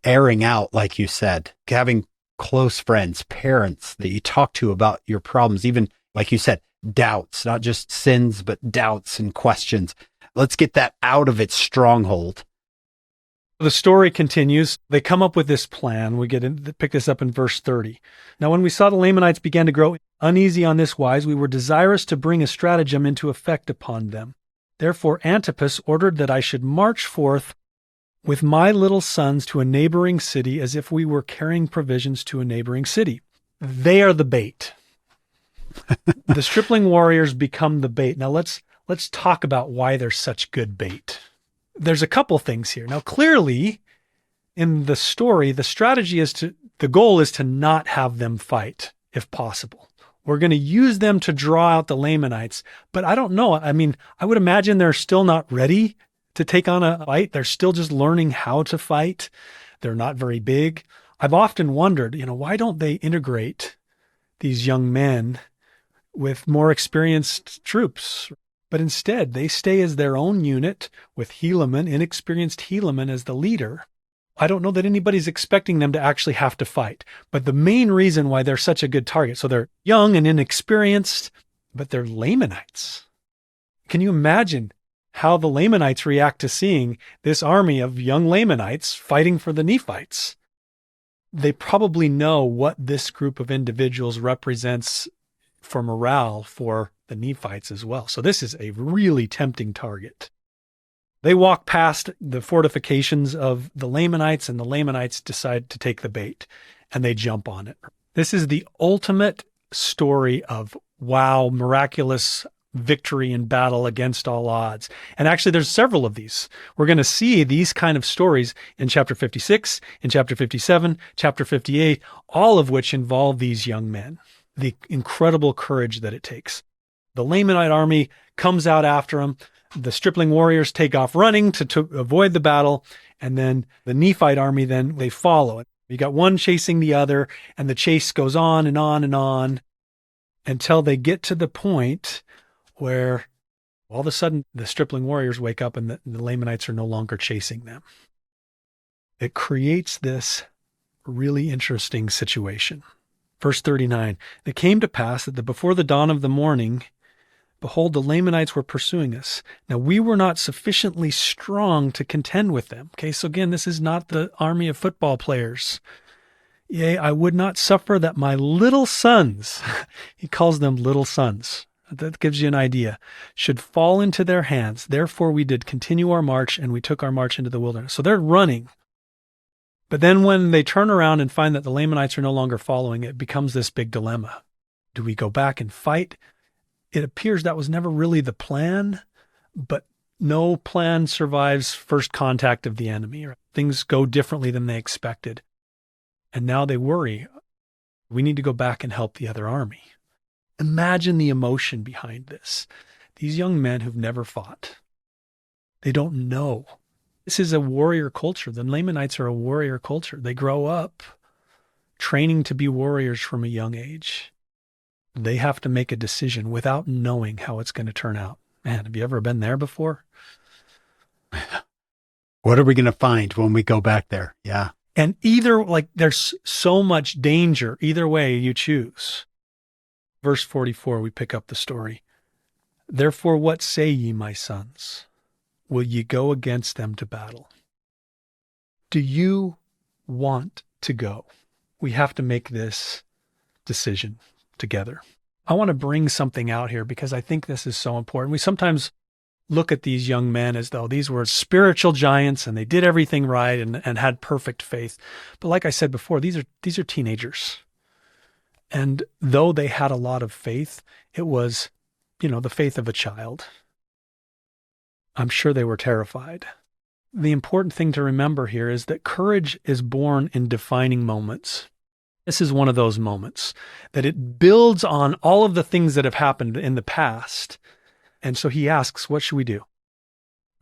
airing out, like you said, having close friends, parents that you talk to about your problems, even like you said, doubts, not just sins, but doubts and questions. Let's get that out of its stronghold. The story continues. They come up with this plan. We pick this up in verse 30. Now, when we saw the Lamanites began to grow uneasy on this wise, we were desirous to bring a stratagem into effect upon them. Therefore, Antipas ordered that I should march forth with my little sons to a neighboring city as if we were carrying provisions to a neighboring city. They are the bait. The stripling warriors become the bait. Now, let's talk about why they're such good bait. There's a couple things here. Now, clearly, in the story, the goal is to not have them fight, if possible. We're going to use them to draw out the Lamanites, but I don't know. I mean, I would imagine they're still not ready to take on a fight. They're still just learning how to fight. They're not very big. I've often wondered, why don't they integrate these young men with more experienced troops? But instead, they stay as their own unit with Helaman, inexperienced Helaman, as the leader. I don't know that anybody's expecting them to actually have to fight. But the main reason why they're such a good target, so they're young and inexperienced, but they're Lamanites. Can you imagine how the Lamanites react to seeing this army of young Lamanites fighting for the Nephites? They probably know what this group of individuals represents for morale for the Nephites as well. So this is a really tempting target. They walk past the fortifications of the Lamanites, and the Lamanites decide to take the bait, and they jump on it. This is the ultimate story of, wow, miraculous victory in battle against all odds. And actually, there's several of these. We're going to see these kind of stories in chapter 56, in chapter 57, chapter 58, all of which involve these young men. The incredible courage that it takes. The Lamanite army comes out after them. The stripling warriors take off running to avoid the battle. And then the Nephite army, then they follow. You got one chasing the other, and the chase goes on and on and on until they get to the point where all of a sudden the stripling warriors wake up and the Lamanites are no longer chasing them. It creates this really interesting situation. Verse 39, it came to pass that before the dawn of the morning, behold, the Lamanites were pursuing us. Now we were not sufficiently strong to contend with them. Okay, so again, this is not the army of football players. Yea, I would not suffer that my little sons, he calls them little sons. That gives you an idea, should fall into their hands. Therefore we did continue our march, and we took our march into the wilderness. So they're running. But then when they turn around and find that the Lamanites are no longer following, it becomes this big dilemma. Do we go back and fight? It appears that was never really the plan, but no plan survives first contact of the enemy. Things go differently than they expected. And now they worry. We need to go back and help the other army. Imagine the emotion behind this. These young men who've never fought. They don't know. This is a warrior culture. The Lamanites are a warrior culture. They grow up training to be warriors from a young age. They have to make a decision without knowing how it's going to turn out. Man, have you ever been there before? What are we going to find when we go back there? Yeah. And there's so much danger either way you choose. Verse 44, we pick up the story. Therefore, what say ye, my sons? Will ye go against them to battle? Do you want to go? We have to make this decision together. I want to bring something out here because I think this is so important. We sometimes look at these young men as though these were spiritual giants and they did everything right and had perfect faith. But like I said before, these are teenagers. And though they had a lot of faith, it was, the faith of a child. I'm sure they were terrified. The important thing to remember here is that courage is born in defining moments. This is one of those moments that it builds on all of the things that have happened in the past. And so he asks, what should we do?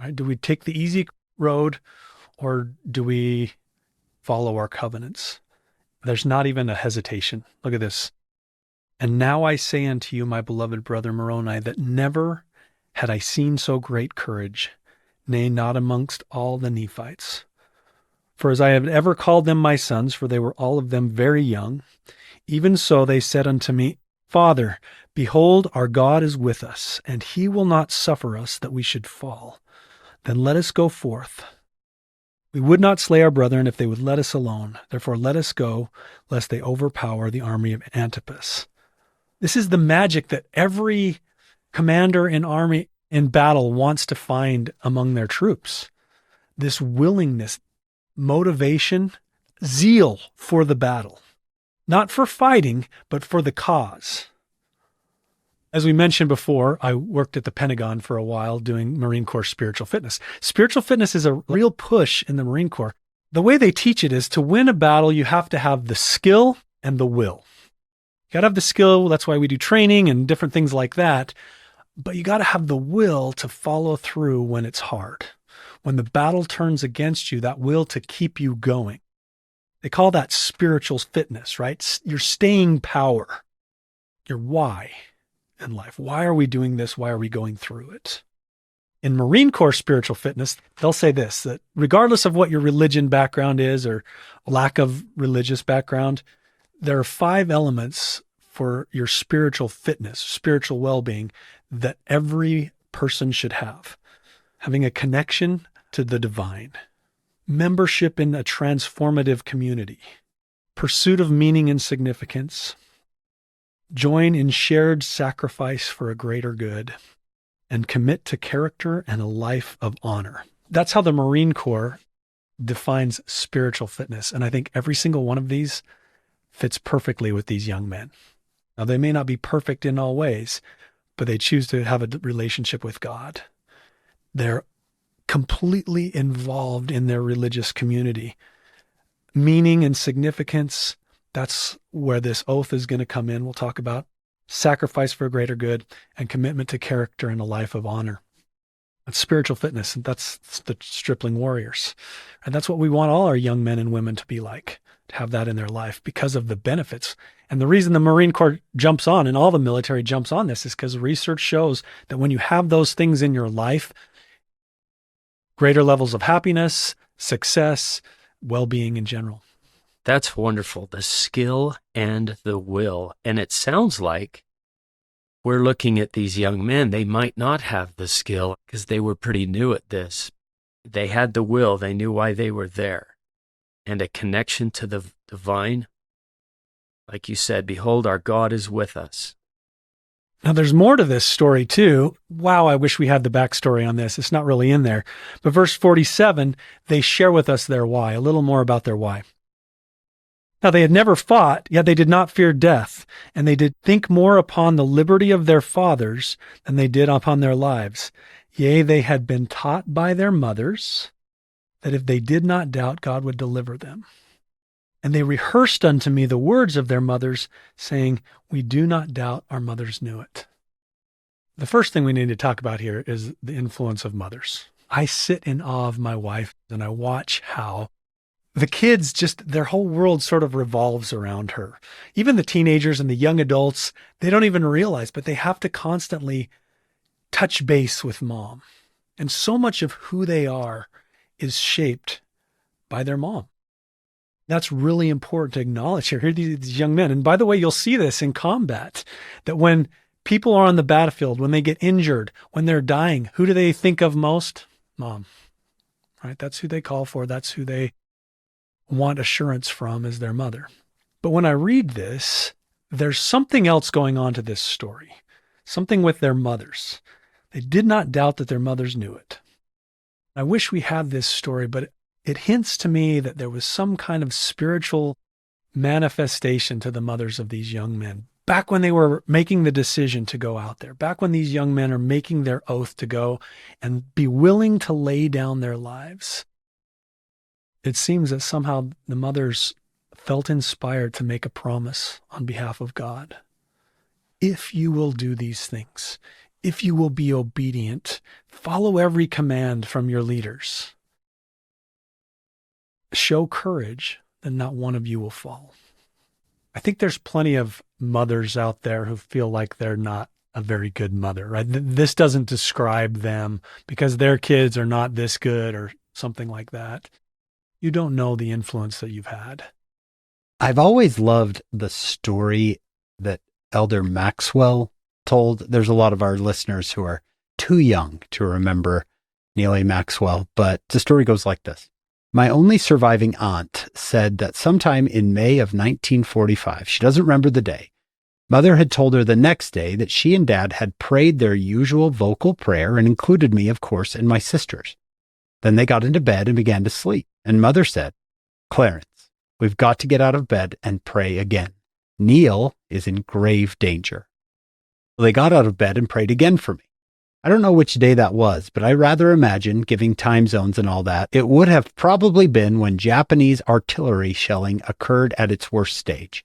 right? Do we take the easy road or do we follow our covenants? There's not even a hesitation. Look at this. And now I say unto you, my beloved brother Moroni, that never had I seen so great courage, nay, not amongst all the Nephites. For as I have ever called them my sons, for they were all of them very young, even so they said unto me, Father, behold, our God is with us, and he will not suffer us that we should fall. Then let us go forth. We would not slay our brethren if they would let us alone. Therefore let us go, lest they overpower the army of Antipas. This is the magic that every commander in army in battle wants to find among their troops. This willingness, motivation, zeal for the battle. Not for fighting, but for the cause. As we mentioned before, I worked at the Pentagon for a while doing Marine Corps spiritual fitness. Spiritual fitness is a real push in the Marine Corps. The way they teach it is to win a battle, you have to have the skill and the will. You got to have the skill. That's why we do training and different things like that. But you got to have the will to follow through when it's hard. When the battle turns against you, that will to keep you going. They call that spiritual fitness, right? Your staying power, your why in life. Why are we doing this? Why are we going through it? In Marine Corps spiritual fitness, they'll say this, that regardless of what your religion background is or lack of religious background, there are 5 elements for your spiritual fitness, spiritual well-being that every person should have. Having a connection to the divine, membership in a transformative community, pursuit of meaning and significance, join in shared sacrifice for a greater good, and commit to character and a life of honor. That's how the Marine Corps defines spiritual fitness. And I think every single one of these fits perfectly with these young men. Now, they may not be perfect in all ways, but they choose to have a relationship with God. They're completely involved in their religious community. Meaning and significance, that's where this oath is going to come in. We'll talk about sacrifice for a greater good and commitment to character and a life of honor. That's spiritual fitness, and that's the stripling warriors. And that's what we want all our young men and women to be like, to have that in their life because of the benefits. And the reason the Marine Corps jumps on and all the military jumps on this is because research shows that when you have those things in your life, greater levels of happiness, success, well-being in general. That's wonderful. The skill and the will. And it sounds like we're looking at these young men. They might not have the skill because they were pretty new at this. They had the will. They knew why they were there. And a connection to the divine. Like you said, behold, our God is with us. Now, there's more to this story, too. Wow, I wish we had the backstory on this. It's not really in there. But verse 47, they share with us their why, a little more about their why. Now, they had never fought, yet they did not fear death, and they did think more upon the liberty of their fathers than they did upon their lives. Yea, they had been taught by their mothers that if they did not doubt, God would deliver them. And they rehearsed unto me the words of their mothers, saying, we do not doubt our mothers knew it. The first thing we need to talk about here is the influence of mothers. I sit in awe of my wife, and I watch how the kids just, their whole world sort of revolves around her. Even the teenagers and the young adults, they don't even realize, but they have to constantly touch base with mom. And so much of who they are is shaped by their mom. That's really important to acknowledge here. Here are these young men. And by the way, you'll see this in combat, that when people are on the battlefield, when they get injured, when they're dying, who do they think of most? Mom, right? That's who they call for. That's who they want assurance from, as their mother. But when I read this, there's something else going on to this story, something with their mothers. They did not doubt that their mothers knew it. I wish we had this story, but it hints to me that there was some kind of spiritual manifestation to the mothers of these young men back when they were making the decision to go out there, back when these young men are making their oath to go and be willing to lay down their lives. It seems that somehow the mothers felt inspired to make a promise on behalf of God. If you will do these things, if you will be obedient, follow every command from your leaders, show courage, then not one of you will fall. I think there's plenty of mothers out there who feel like they're not a very good mother, right? This doesn't describe them because their kids are not this good or something like that. You don't know the influence that you've had. I've always loved the story that Elder Maxwell told. There's a lot of our listeners who are too young to remember Neal A. Maxwell, but the story goes like this. My only surviving aunt said that sometime in May of 1945, she doesn't remember the day, Mother had told her the next day that she and Dad had prayed their usual vocal prayer and included me, of course, and my sisters. Then they got into bed and began to sleep, and Mother said, Clarence, we've got to get out of bed and pray again. Neal is in grave danger. Well, they got out of bed and prayed again for me. I don't know which day that was, but I rather imagine, giving time zones and all that, it would have probably been when Japanese artillery shelling occurred at its worst stage.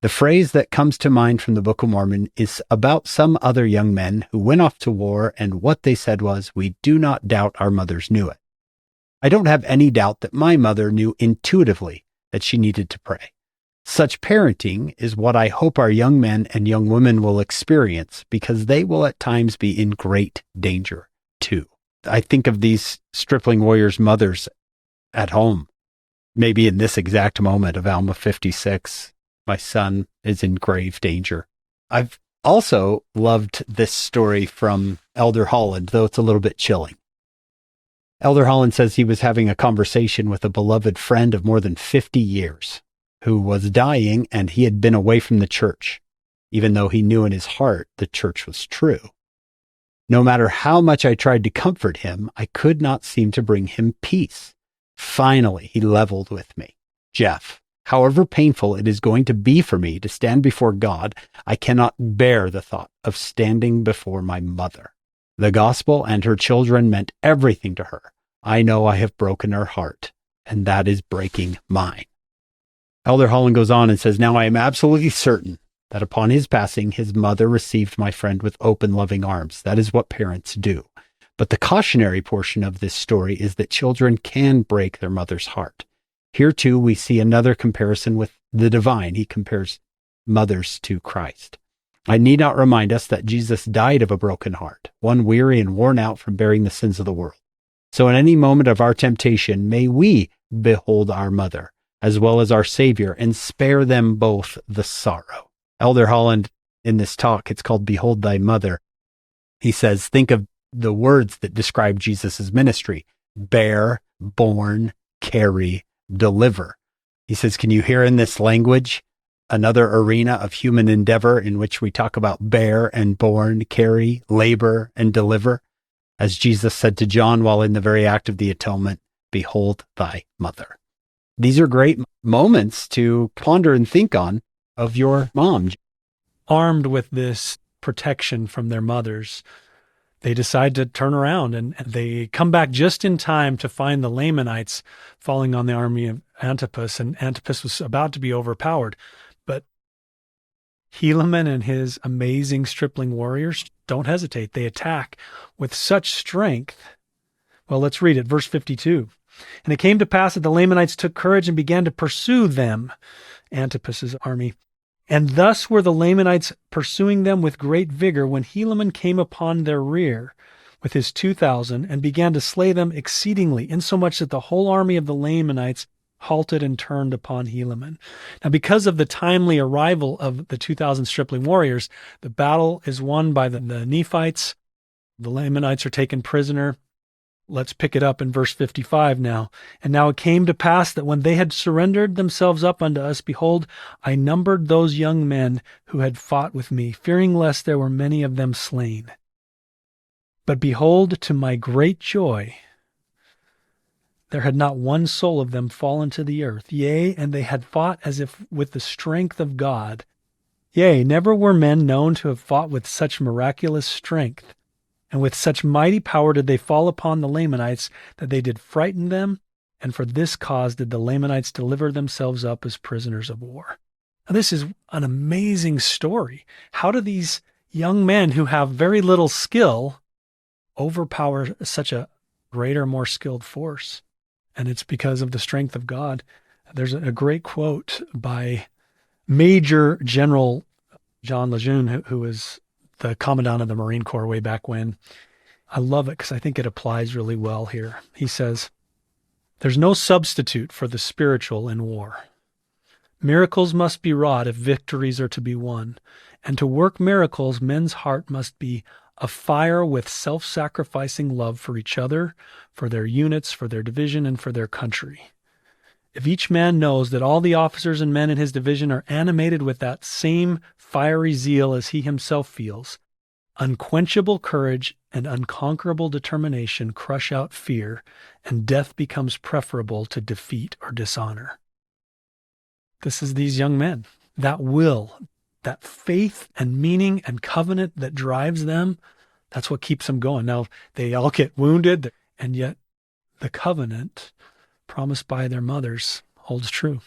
The phrase that comes to mind from the Book of Mormon is about some other young men who went off to war, and what they said was, we do not doubt our mothers knew it. I don't have any doubt that my mother knew intuitively that she needed to pray. Such parenting is what I hope our young men and young women will experience, because they will at times be in great danger too. I think of these stripling warriors' mothers at home, maybe in this exact moment of Alma 56. My son is in grave danger. I've also loved this story from Elder Holland, though it's a little bit chilling. Elder Holland says he was having a conversation with a beloved friend of more than 50 years who was dying, and he had been away from the church, even though he knew in his heart the church was true. No matter how much I tried to comfort him, I could not seem to bring him peace. Finally, he leveled with me. Jeff, however painful it is going to be for me to stand before God, I cannot bear the thought of standing before my mother. The gospel and her children meant everything to her. I know I have broken her heart, and that is breaking mine. Elder Holland goes on and says, now I am absolutely certain that upon his passing, his mother received my friend with open, loving arms. That is what parents do. But the cautionary portion of this story is that children can break their mother's heart. Here too, we see another comparison with the divine. He compares mothers to Christ. I need not remind us that Jesus died of a broken heart, one weary and worn out from bearing the sins of the world. So in any moment of our temptation, may we behold our mother, as well as our Savior, and spare them both the sorrow. Elder Holland, in this talk, it's called Behold Thy Mother. He says, think of the words that describe Jesus' ministry: bear, born, carry, deliver. He says, can you hear in this language another arena of human endeavor in which we talk about bear and born, carry, labor, and deliver? As Jesus said to John while in the very act of the atonement, behold thy mother. These are great moments to ponder and think on of your mom. Armed with this protection from their mothers, they decide to turn around, and they come back just in time to find the Lamanites falling on the army of Antipas, and Antipas was about to be overpowered. But Helaman and his amazing stripling warriors don't hesitate. They attack with such strength. Well, let's read it. Verse 52. And it came to pass that the Lamanites took courage and began to pursue them, Antipas's army. And thus were the Lamanites pursuing them with great vigor when Helaman came upon their rear with his 2,000 and began to slay them exceedingly, insomuch that the whole army of the Lamanites halted and turned upon Helaman. Now, because of the timely arrival of the 2,000 stripling warriors, the battle is won by the Nephites. The Lamanites are taken prisoner. Let's pick it up in verse 55 now. And now it came to pass that when they had surrendered themselves up unto us, behold, I numbered those young men who had fought with me, fearing lest there were many of them slain. But behold, to my great joy, there had not one soul of them fallen to the earth. Yea, and they had fought as if with the strength of God. Yea, never were men known to have fought with such miraculous strength. And with such mighty power did they fall upon the Lamanites that they did frighten them, and for this cause did the Lamanites deliver themselves up as prisoners of war. Now, this is an amazing story. How do these young men who have very little skill overpower such a greater, more skilled force. And it's because of the strength of God. There's a great quote by Major General John Lejeune, who was the commandant of the Marine Corps way back when. I love it because I think it applies really well here. He says, "There's no substitute for the spiritual in war. Miracles must be wrought if victories are to be won. And to work miracles, men's heart must be afire with self-sacrificing love for each other, for their units, for their division, and for their country. If each man knows that all the officers and men in his division are animated with that same fiery zeal as he himself feels, unquenchable courage and unconquerable determination crush out fear, and death becomes preferable to defeat or dishonor." This is these young men. That will, that faith and meaning and covenant that drives them, that's what keeps them going. Now, they all get wounded, and yet the covenant promised by their mothers holds true.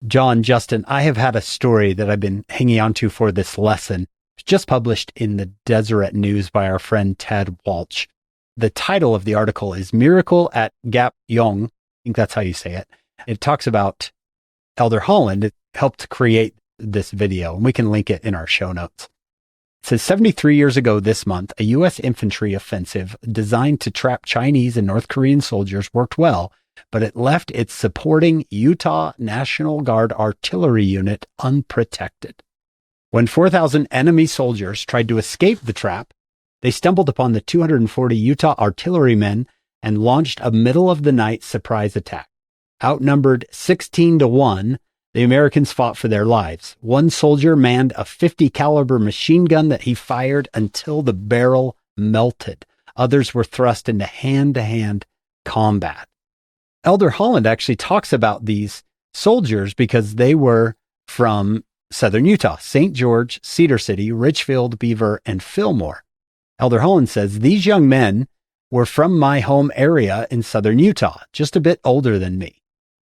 John, Justin, I have had a story that I've been hanging on to for this lesson. It's just published in the Deseret News by our friend Ted Walsh. The title of the article is Miracle at Gapyeong. I think that's how you say it. It talks about Elder Holland helped create this video, and we can link it in our show notes. It says 73 years ago this month, a U.S. infantry offensive designed to trap Chinese and North Korean soldiers worked well, but it left its supporting Utah National Guard artillery unit unprotected. When 4,000 enemy soldiers tried to escape the trap, they stumbled upon the 240 Utah artillerymen and launched a middle-of-the-night surprise attack. Outnumbered 16-1, the Americans fought for their lives. One soldier manned a .50 caliber machine gun that he fired until the barrel melted. Others were thrust into hand-to-hand combat. Elder Holland actually talks about these soldiers because they were from southern Utah, St. George, Cedar City, Richfield, Beaver, and Fillmore. Elder Holland says, "These young men were from my home area in southern Utah, just a bit older than me.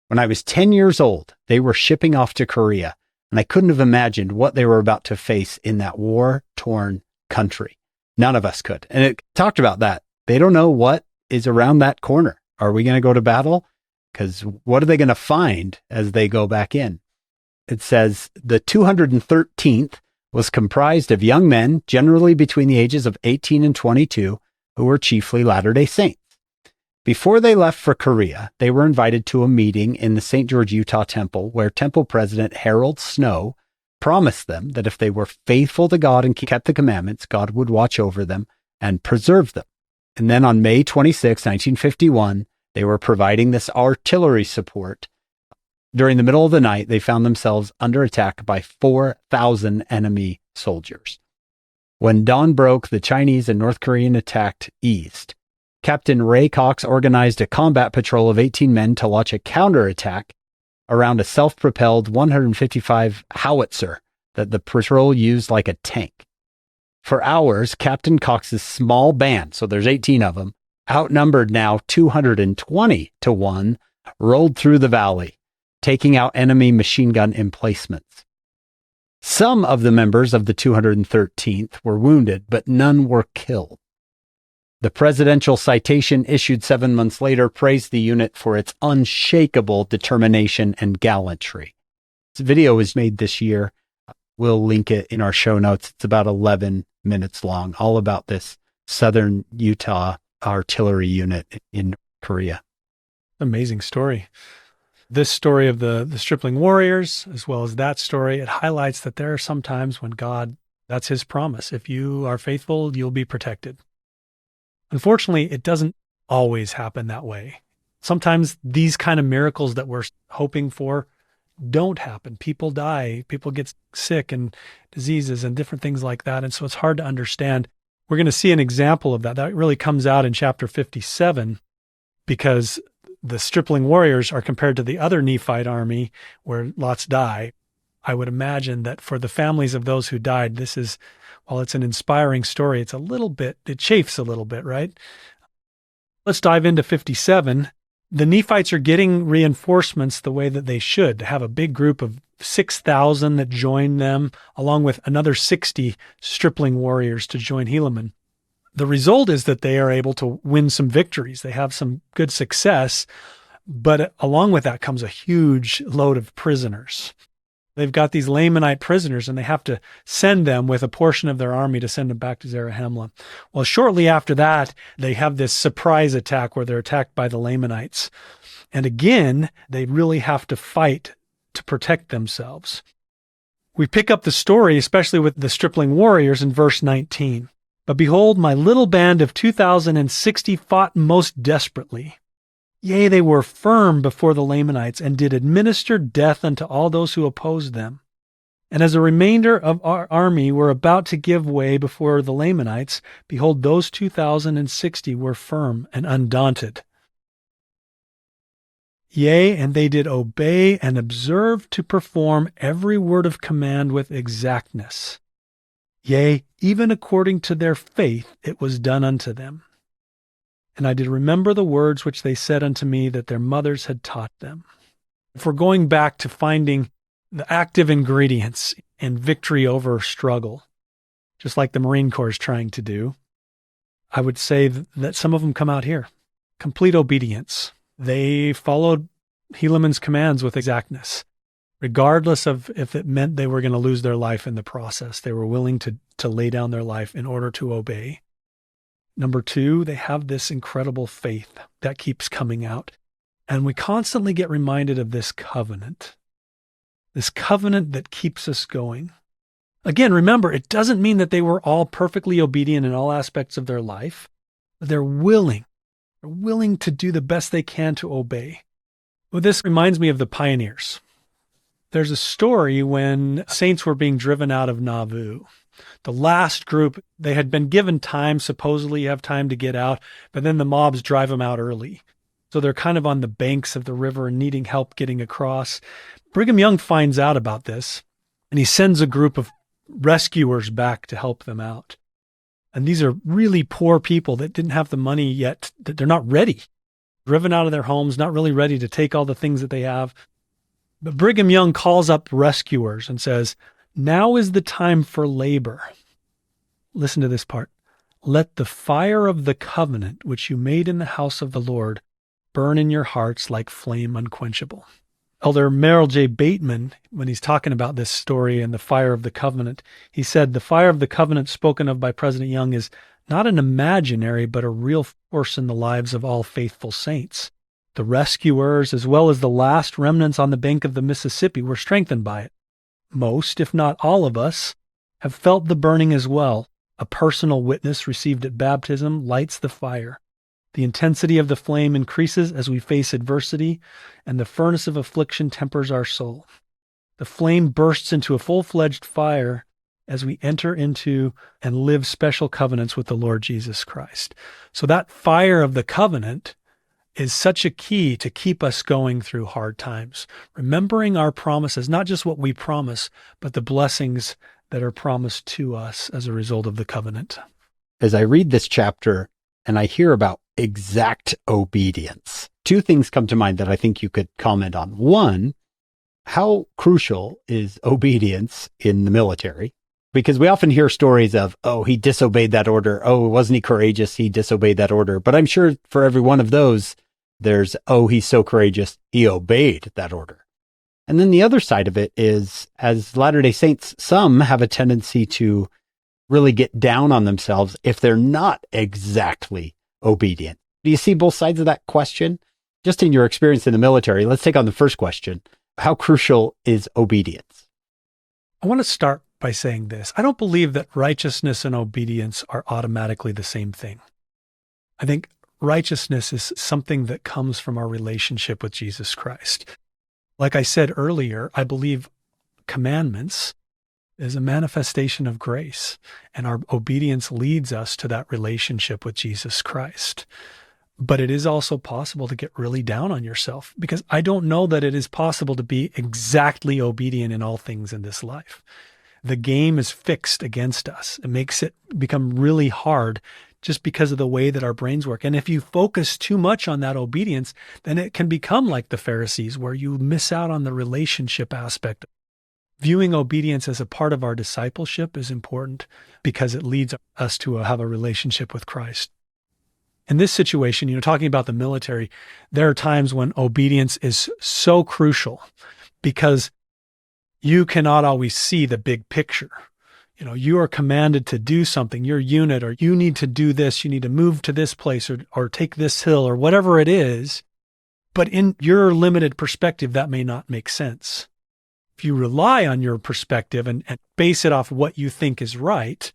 When I was 10 years old, they were shipping off to Korea, and I couldn't have imagined what they were about to face in that war-torn country. None of us could." And it talked about that. They don't know what is around that corner. Are we going to go to battle? Because what are they going to find as they go back in? It says the 213th was comprised of young men, generally between the ages of 18 and 22, who were chiefly Latter-day Saints. Before they left for Korea, they were invited to a meeting in the St. George, Utah temple, where temple president Harold Snow promised them that if they were faithful to God and kept the commandments, God would watch over them and preserve them. And then on May 26, 1951, they were providing this artillery support. During the middle of the night, they found themselves under attack by 4,000 enemy soldiers. When dawn broke, the Chinese and North Korean attack eased. Captain Ray Cox organized a combat patrol of 18 men to launch a counterattack around a self-propelled 155 howitzer that the patrol used like a tank. For hours, Captain Cox's small band, so there's 18 of them, outnumbered now 220-1, rolled through the valley, taking out enemy machine gun emplacements. Some of the members of the 213th were wounded, but none were killed. The presidential citation issued 7 months later praised the unit for its unshakable determination and gallantry. This video was made this year. We'll link it in our show notes. It's about 11 minutes long, all about this Southern Utah artillery unit in Korea. Amazing story. This story of the stripling warriors, as well as that story, it highlights that there are some times when God, that's his promise. If you are faithful, you'll be protected. Unfortunately, it doesn't always happen that way. Sometimes these kind of miracles that we're hoping for don't happen. People die, people get sick and diseases and different things like that. And so it's hard to understand. We're going to see an example of that. That really comes out in chapter 57 because the stripling warriors are compared to the other Nephite army where lots die. I would imagine that for the families of those who died, this is, while it's an inspiring story, it chafes a little bit, right? Let's dive into 57. The Nephites are getting reinforcements the way that they should, to have a big group of 6,000 that join them, along with another 60 stripling warriors to join Helaman. The result is that they are able to win some victories. They have some good success, but along with that comes a huge load of prisoners. They've got these Lamanite prisoners, and they have to send them with a portion of their army to send them back to Zarahemla. Well, shortly after that, they have this surprise attack where they're attacked by the Lamanites. And again, they really have to fight to protect themselves. We pick up the story, especially with the stripling warriors, in verse 19. But behold, my little band of 2,060 fought most desperately. Yea, they were firm before the Lamanites, and did administer death unto all those who opposed them. And as a remainder of our army were about to give way before the Lamanites, behold, those 2,060 were firm and undaunted. Yea, and they did obey and observe to perform every word of command with exactness. Yea, even according to their faith it was done unto them. And I did remember the words which they said unto me that their mothers had taught them. If we're going back to finding the active ingredients in victory over struggle, just like the Marine Corps is trying to do, I would say that some of them come out here. Complete obedience. They followed Helaman's commands with exactness, regardless of if it meant they were going to lose their life in the process. They were willing to lay down their life in order to obey. Number two, they have this incredible faith that keeps coming out. And we constantly get reminded of this covenant that keeps us going. Again, remember, it doesn't mean that they were all perfectly obedient in all aspects of their life, but they're willing to do the best they can to obey. Well, this reminds me of the pioneers. There's a story when saints were being driven out of Nauvoo. The last group, they had been given time, supposedly you have time to get out, but then the mobs drive them out early. So they're kind of on the banks of the river and needing help getting across. Brigham Young finds out about this, and he sends a group of rescuers back to help them out. And these are really poor people that didn't have the money yet, that they're not ready. Driven out of their homes, not really ready to take all the things that they have. But Brigham Young calls up rescuers and says, now is the time for labor. Listen to this part. Let the fire of the covenant which you made in the house of the Lord burn in your hearts like flame unquenchable. Elder Merrill J. Bateman, when he's talking about this story and the fire of the covenant, he said, the fire of the covenant spoken of by President Young is not an imaginary, but a real force in the lives of all faithful saints. The rescuers, as well as the last remnants on the bank of the Mississippi, were strengthened by it. Most, if not all of us, have felt the burning as well. A personal witness received at baptism lights the fire. The intensity of the flame increases as we face adversity, and the furnace of affliction tempers our soul. The flame bursts into a full-fledged fire as we enter into and live special covenants with the Lord Jesus Christ. So that fire of the covenant is such a key to keep us going through hard times. Remembering our promises, not just what we promise, but the blessings that are promised to us as a result of the covenant. As I read this chapter and I hear about exact obedience, two things come to mind that I think you could comment on. One, how crucial is obedience in the military? Because we often hear stories of, oh, he disobeyed that order. Oh, wasn't he courageous? He disobeyed that order. But I'm sure for every one of those, there's, oh, he's so courageous. He obeyed that order. And then the other side of it is, as Latter-day Saints, some have a tendency to really get down on themselves if they're not exactly obedient. Do you see both sides of that question? Just in your experience in the military, let's take on the first question. How crucial is obedience? I want to start by saying this. I don't believe that righteousness and obedience are automatically the same thing. I think righteousness is something that comes from our relationship with Jesus Christ. Like I said earlier, I believe commandments is a manifestation of grace, and our obedience leads us to that relationship with Jesus Christ. But it is also possible to get really down on yourself, because I don't know that it is possible to be exactly obedient in all things in this life. The game is fixed against us. It makes it become really hard just because of the way that our brains work. And if you focus too much on that obedience, then it can become like the Pharisees, where you miss out on the relationship aspect. Viewing obedience as a part of our discipleship is important because it leads us to have a relationship with Christ. In this situation, talking about the military, there are times when obedience is so crucial because you cannot always see the big picture. You are commanded to do something, your unit, or you need to do this, you need to move to this place or take this hill or whatever it is. But in your limited perspective, that may not make sense. If you rely on your perspective and base it off what you think is right,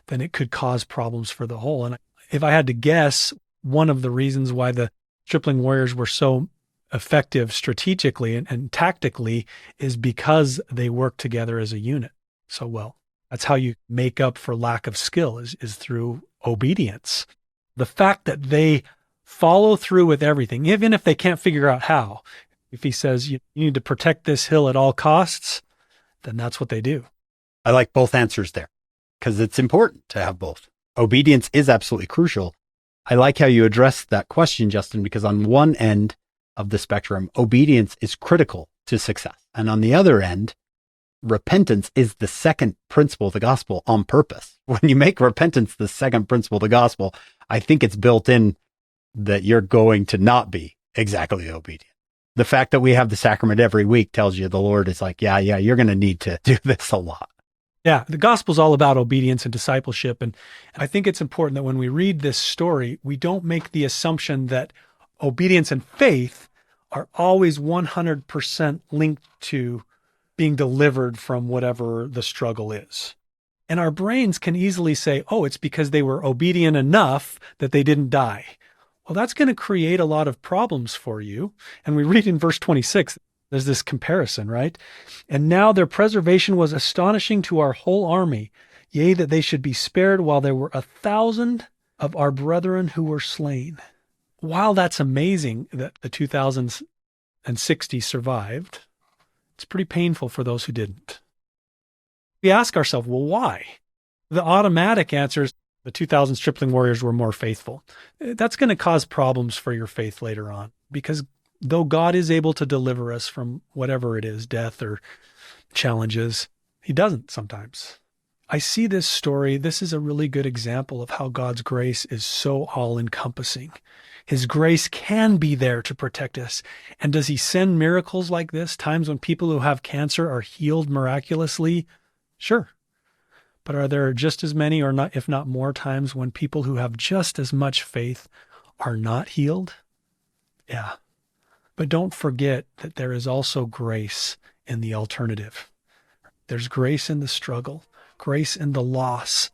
then it could cause problems for the whole. And if I had to guess, one of the reasons why the stripling warriors were so effective strategically and tactically is because they worked together as a unit so well. That's how you make up for lack of skill is through obedience. The fact that they follow through with everything, even if they can't figure out how. If he says you need to protect this hill at all costs, then that's what they do. I like both answers there because it's important to have both. Obedience is absolutely crucial. I like how you addressed that question, Justin, because on one end of the spectrum, obedience is critical to success. And on the other end, repentance is the second principle of the gospel on purpose. When you make repentance the second principle of the gospel, I think it's built in that you're going to not be exactly obedient. The fact that we have the sacrament every week tells you the Lord is like, yeah, you're going to need to do this a lot. Yeah, the gospel is all about obedience and discipleship. And I think it's important that when we read this story, we don't make the assumption that obedience and faith are always 100% linked to being delivered from whatever the struggle is. And our brains can easily say, oh, it's because they were obedient enough that they didn't die. Well, that's going to create a lot of problems for you. And we read in verse 26, there's this comparison, right? And now their preservation was astonishing to our whole army, yea, that they should be spared while there were 1,000 of our brethren who were slain. While that's amazing that the 2,060 survived, it's pretty painful for those who didn't. We ask ourselves, well, why? The automatic answer is the 2,000 stripling warriors were more faithful. That's going to cause problems for your faith later on, because though God is able to deliver us from whatever it is, death or challenges, he doesn't sometimes. I see this story. This is a really good example of how God's grace is so all-encompassing. His grace can be there to protect us. And does he send miracles like this, times when people who have cancer are healed miraculously? Sure. But are there just as many, or not, if not more times, when people who have just as much faith are not healed? Yeah. But don't forget that there is also grace in the alternative. There's grace in the struggle, grace in the loss,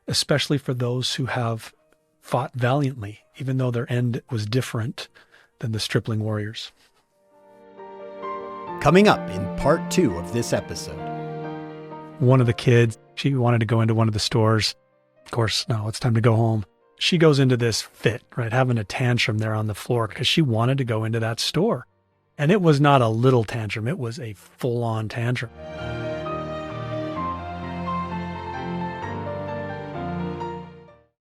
especially for those who have fought valiantly, even though their end was different than the stripling warriors. Coming up in part 2 of this episode. One of the kids, she wanted to go into one of the stores. Of course, no, it's time to go home. She goes into this fit, right, having a tantrum there on the floor because she wanted to go into that store. And it was not a little tantrum. It was a full-on tantrum.